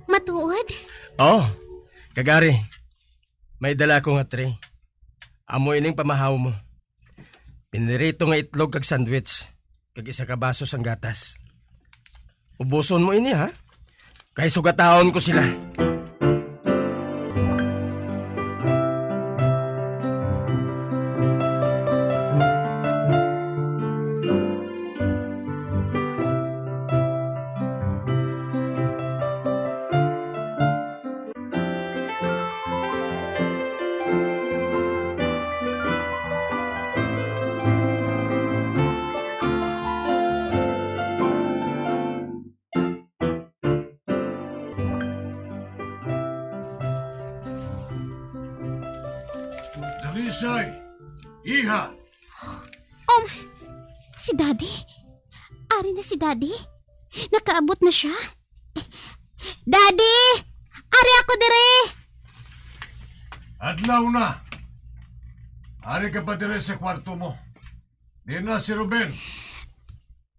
[SPEAKER 14] Matuod?
[SPEAKER 13] Oh, kagari. May dala ko nga tray. Amo ining pamahaw mo. Pinirito nga itlog kag sandwich. Kag isa ka baso sang gatas. Ubuson mo ini ha? Kay sugatahon ko sila.
[SPEAKER 8] Dalisay! Iha!
[SPEAKER 14] Si Daddy? Ari na si Daddy? Nakaabot na siya? Daddy! Ari ako dire!
[SPEAKER 8] Adlaw na! Ari ka pa dire sa kwarto mo. Di na si Ruben.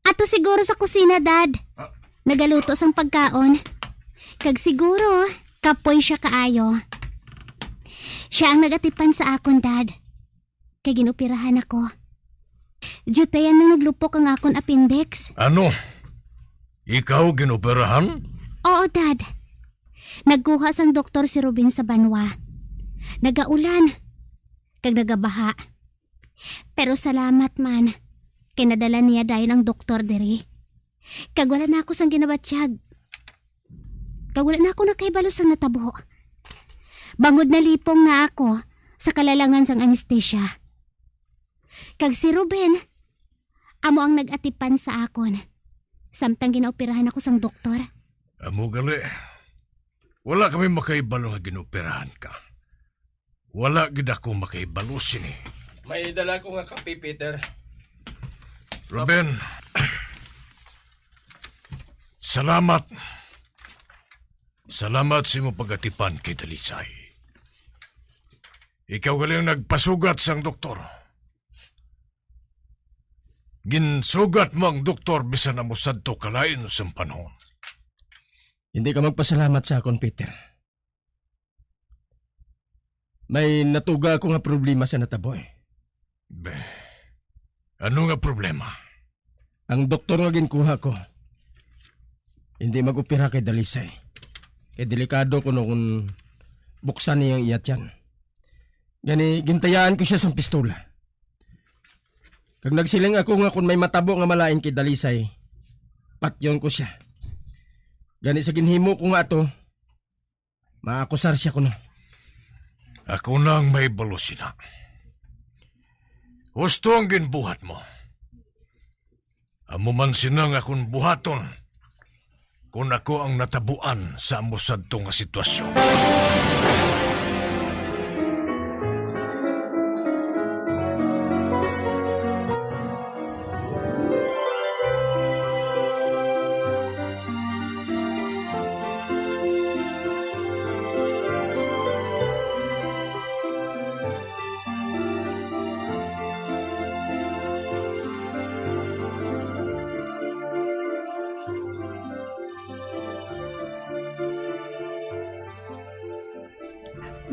[SPEAKER 14] Ato siguro sa kusina, Dad. Nagaluto sang pagkaon. Kag siguro, kapoy siya kaayo. Siya ang nagatipan sa akon, Dad. Kay ginupirahan ako. Jutayan nang naglupok ang akon appendix.
[SPEAKER 8] Ano? Ikaw ginoperahan?
[SPEAKER 14] Oo, Dad. Nagkuha sang doktor si Ruben sa banwa. Nagaulan. Kag nagabaha. Pero salamat man. Kinadala niya dayon ang doktor diri. Kag wala na ako sang ginabatsyag. Kag wala na ako nakaibalo sang natabo. Bangod na lipong na ako sa kalalangan sang anesthesia. Kag si Ruben, amo ang nag-atipan sa akon. Samtang ginaoperahan ako sang doktor.
[SPEAKER 8] Amo gali. Wala kami makaibalo nga ginoperahan ka. Wala gid ako makaibalo sini.
[SPEAKER 5] May dala ko nga kape, Peter.
[SPEAKER 8] Ruben, salamat. Salamat sa imo pagatipan kay Dalisay. Ikaw galing nagpasugat sang doktor. Ginsugat mo ang doktor bisan na mo sadto kalain sa panahon.
[SPEAKER 5] Hindi ka magpasalamat sa akon, Peter. May natuga ako nga problema sa nataboy.
[SPEAKER 8] Ano nga problema?
[SPEAKER 5] Ang doktor nga ginkuha ko, hindi mag-opera kay Dalisay. Kay delikado ko noon buksan niyang iyat yan. Gani, gintayaan ko siya sa pistola. Kag nagsiling ako nga kung may matabo nga malain kay Dalisay, patyon ko siya. Gani sa ginhimo ko nga to, maakusar siya kuno.
[SPEAKER 8] Ako nang may balo sina. Gusto ang ginbuhat mo. Amo man sinang akong buhaton kung ako ang natabuan sa amusad to nga sitwasyon.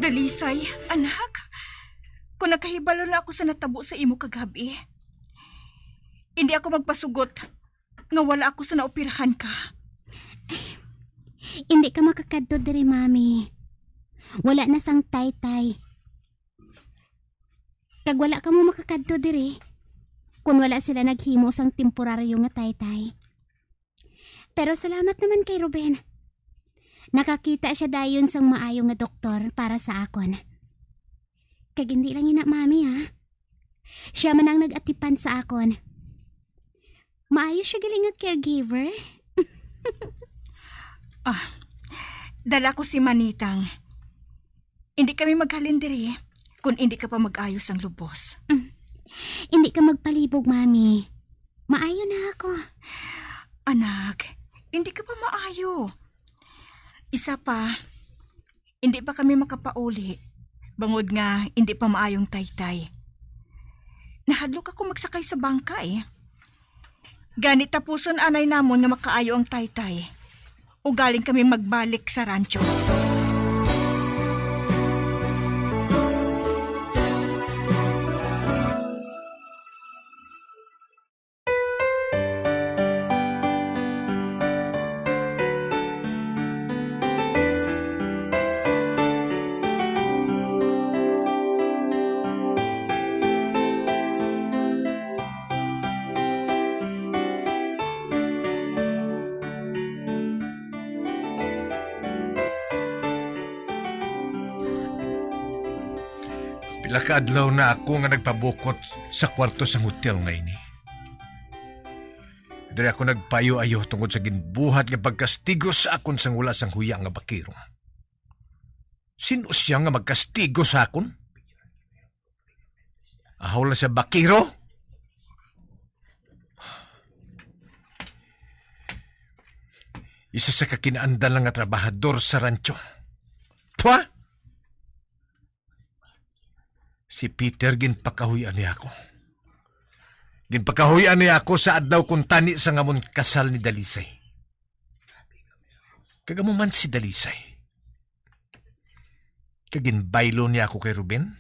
[SPEAKER 9] Dalisay, anak. Kung nakahibalo na ako sa natabo sa imo kagabi, hindi ako magpasugot nga wala ako sa naoperahan ka.
[SPEAKER 14] Hindi ka makakadto diri, mami. Wala na sang taytay. Kag wala ka mo makakadto diri kung wala sila naghimo sang temporaryo nga taytay. Pero salamat naman kay Ruben. Nakakita siya dayon sang maayo nga doktor para sa akon. Kag hindi lang ina, mami, ha? Siya man ang nag-atipan sa akon. Maayo siya galing nga caregiver.
[SPEAKER 9] Dala ko si Manitang. Hindi kami maghalin diri kung hindi ka pa mag-ayos ang lubos.
[SPEAKER 14] Hindi ka magpalibog, mami. Maayo na ako.
[SPEAKER 9] Anak, hindi ka pa maayo. Isa pa, hindi pa kami makapauli. Bangod nga, hindi pa maayong taytay. Nahadlok ako magsakay sa bangka eh. Ganit tapuson anay namon nga makaayo ang taytay. O galing kami magbalik sa rancho.
[SPEAKER 8] Pila ka adlaw na ako nga nagpabukot sa kwarto sa hotel na ini. Dari ako nagpayo-ayo tungod sa ginbuhat nga pagkastigo sa akon sang wala sang huya nga bakiro. Sino siya nga magkastigo sa akon? Ahaw lang siya bakiro? Isa sa kakinaandan lang nga trabahador sa rancho. Pwa? Si Peter ginpakahuyan niya ako. Ginpakahuyan niya ako sa adlaw kung tani sa ngamon kasal ni Dalisay. Kagamo man si Dalisay. Kaginbaylo niya ako kay Ruben.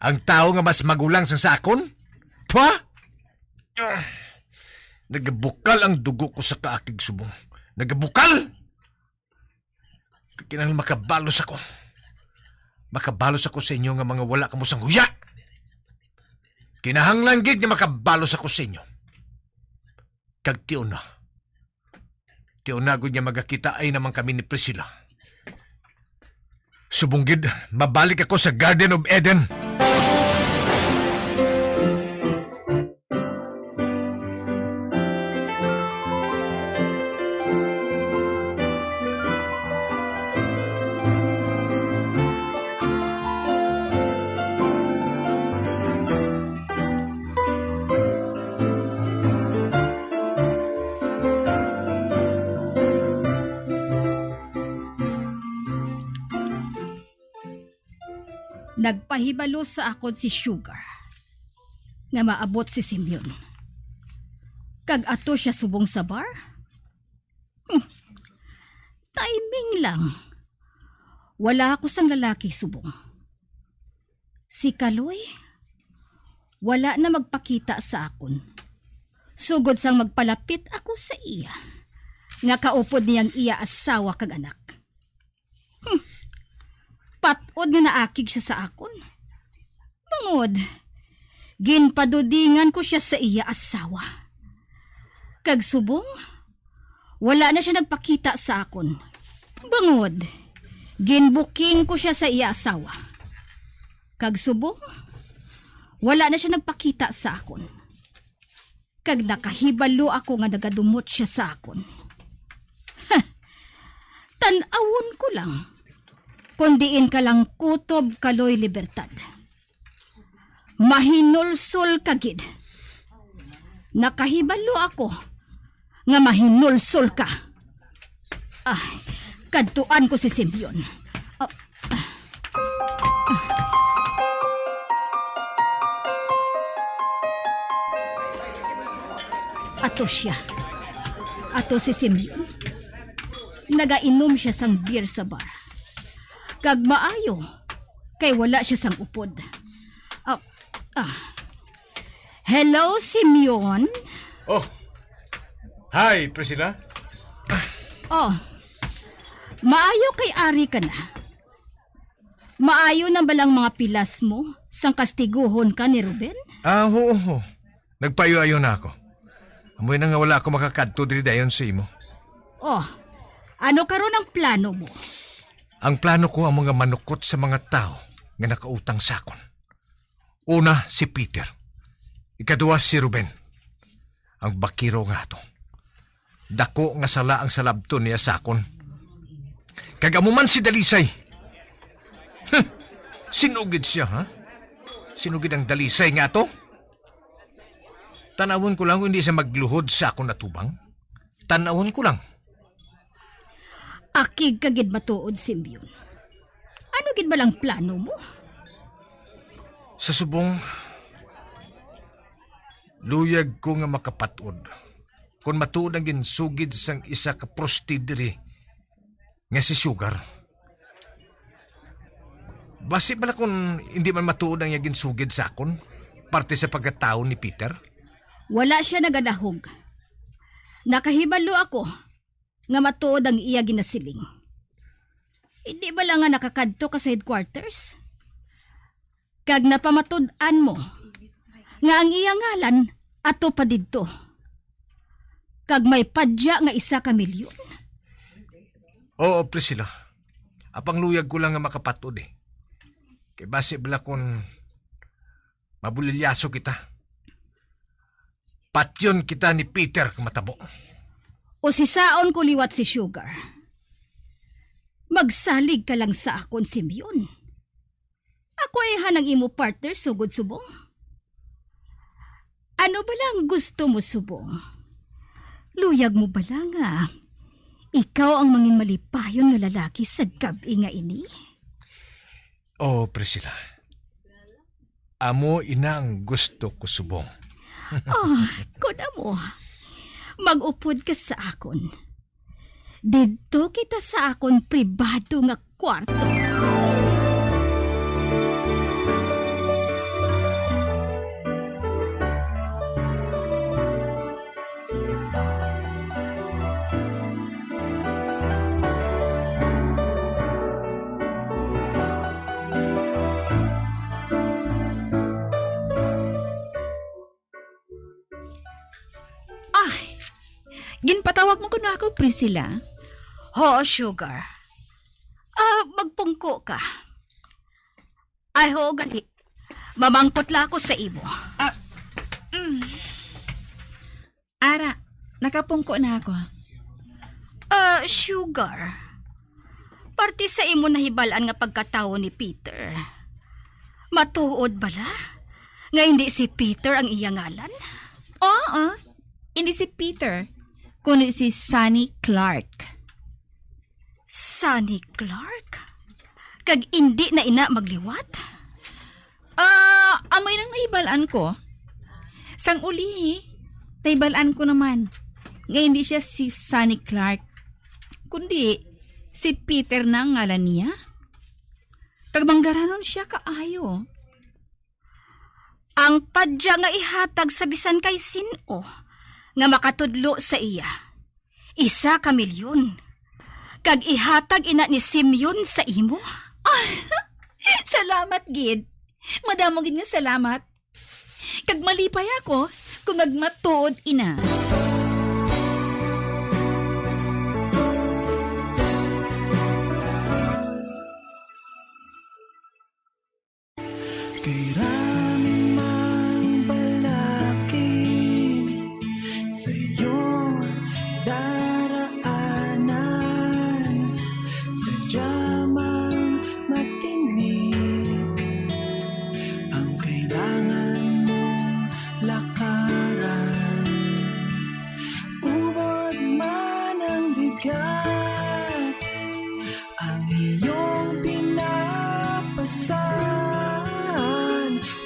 [SPEAKER 8] Ang tao nga mas magulang sa akon? Pwa? Nagabukal ang dugo ko sa kaakig subong. Nagabukal! Kinahanglan makabalos ako. Makabalos ako sa inyo nga mga wala kamo sang huya. Kinahanglan gid nga makabalos ako sa inyo. Kag tiuna. Tiuna gud nga magakita ay naman kami ni Priscilla. Subong gid mabalik ako sa Garden of Eden.
[SPEAKER 11] Nagpahibalo sa akon si Sugar nga maabot si Simeon. Kag ato siya subong sa bar? Timing lang. Wala ako sang lalaki subong. Si Kaloy, wala na magpakita sa akon. Sugod sang magpalapit ako sa iya. Nga kaupod niyang iya asawa kag anak. Patod nga naakig siya sa akon. Bangod, ginpadudingan ko siya sa iya asawa. Kag subong, wala na siya nagpakita sa akon. Bangod, ginbuking ko siya sa iya asawa. Kag subong, wala na siya nagpakita sa akon. Kag nakahibalo ako nga nagadumot siya sa akon. Tanawon ko lang, kundiin ka lang kutob Kaloy Libertad. Mahinulsol kagid. Nakahibalo ako nga mahinulsol ka. Kadtuan ko si Simeon. Ato siya. Ato si Simeon. Nagainom siya sang beer sa bar. Kag maayo, kay wala siya sang upod. Hello, Simeon?
[SPEAKER 8] Oh, hi, Priscilla.
[SPEAKER 11] Oh, maayo kay Ari ka na. Maayo na balang mga pilas mo sang kastiguhon ka ni Ruben?
[SPEAKER 8] Oo. Nagpayo-ayo na ako. Amoy na nga wala ako makakadto diri dayon sa imo.
[SPEAKER 11] Oh, ano karon ang plano mo?
[SPEAKER 8] Ang plano ko ang mga manukot sa mga tao nga nakautang sa akon. Una, si Peter. Ikaduwa, si Ruben. Ang bakiro nga to. Dako nga sala ang salabto niya sa akon. Kagamuman si Dalisay. Sinugid siya, ha? Sinugid ang Dalisay nga to? Tanawon ko lang kung hindi siya magluhod sa akon natubang. Tanawon ko lang.
[SPEAKER 11] Akig kagid matuod, Simeon. Ano gid ba lang plano mo?
[SPEAKER 8] Sa subong, luyag ko nga makapatod. Kung matuod ang ginsugid sang isa ka prostidiri nga si Sugar. Basi bala kung hindi man matuod ang ginsugid sa akon, parte sa pagkatao ni Peter?
[SPEAKER 11] Wala siya nagadahog. Nakahibalo ako nga matuod ang iya ginasiling. Hindi ba lang nga nakakadto ka sa headquarters? Kag napamatud-an mo nga ang iya ngalan ato pa didto. Kag may padya nga 1 milyon.
[SPEAKER 8] Oo, Priscilla. Apang luyag ko lang nga makapatod eh. Kay base bala kung mabulilyaso kita. Patyon kita ni Peter matabo.
[SPEAKER 11] O sisaon ko liwat si Sugar. Magsalig ka lang sa akon, Simeon. Ako ay hanang imo partner sugod subong. Ano ba lang gusto mo subong? Luyag mo ba lang ikaw ang mangin malipayon nga lalaki sa gabi nga ini?
[SPEAKER 8] Oh, Priscilla. Amo ina ang gusto ko subong.
[SPEAKER 11] Kuda mo. Mag-upod ka sa akon. Dito kita sa akon pribado nga kwarto.
[SPEAKER 9] Ginpatawag mo ko na ako, Priscilla?
[SPEAKER 11] Oo, Sugar. Magpungko ka. Ay, ho, gali. Mamangkot la ako sa imo.
[SPEAKER 9] Ara, nakapungko na ako.
[SPEAKER 11] Sugar. Parte sa imo nahibalaan nga pagkatawo ni Peter. Matuod bala? Nga hindi si Peter ang iyang ngalan?
[SPEAKER 9] Oo, hindi si Peter, kundi si Sunny Clark.
[SPEAKER 11] Sunny Clark? Kag hindi na ina magliwat?
[SPEAKER 9] Amay nang naibalaan ko. Sang uli, naibalaan ko naman. Nga hindi siya si Sonny Clark, kundi si Peter na ang ngalan niya. Tagbanggaranon siya kaayo.
[SPEAKER 6] Ang padya nga ihatag sa bisan kay sino nga makatudlo sa iya. Isa ka milyon. Kag ihatag ina ni Simeon sa imo.
[SPEAKER 9] Salamat, Gid. Madamo gid nga salamat. Kag malipay ako kung nagmatuod ina.
[SPEAKER 4] Kay raming mang balakid sa iyong daraanan, sadya mang matinig ang kailangan mong lakaran. Ubod man ang bigat, ang iyong pinapasan.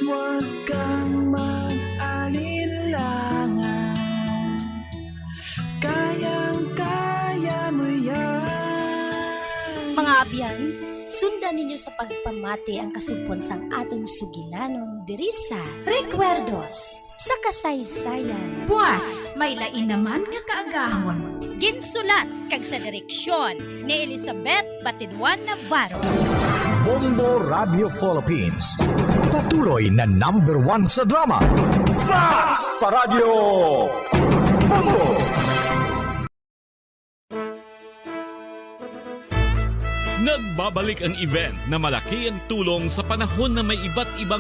[SPEAKER 4] Huwag kang mag-alilangan, kayang-kaya mo yan.
[SPEAKER 6] Mga abyan, sundan ninyo sa pagpamati ang kasugpon sang aton sugilanon diri sa Recuerdos sa kasaysayan.
[SPEAKER 11] Buwas, may lain naman nga kaagahon.
[SPEAKER 6] Ginsulat kag sa direksyon ni Elizabeth Batiduan Navarro.
[SPEAKER 7] Bombo Radio Philippines. Patuloy na #1 sa drama. Basta Radio Bombo!
[SPEAKER 12] Nagbabalik ang event na malaki ang tulong sa panahon na may iba't ibang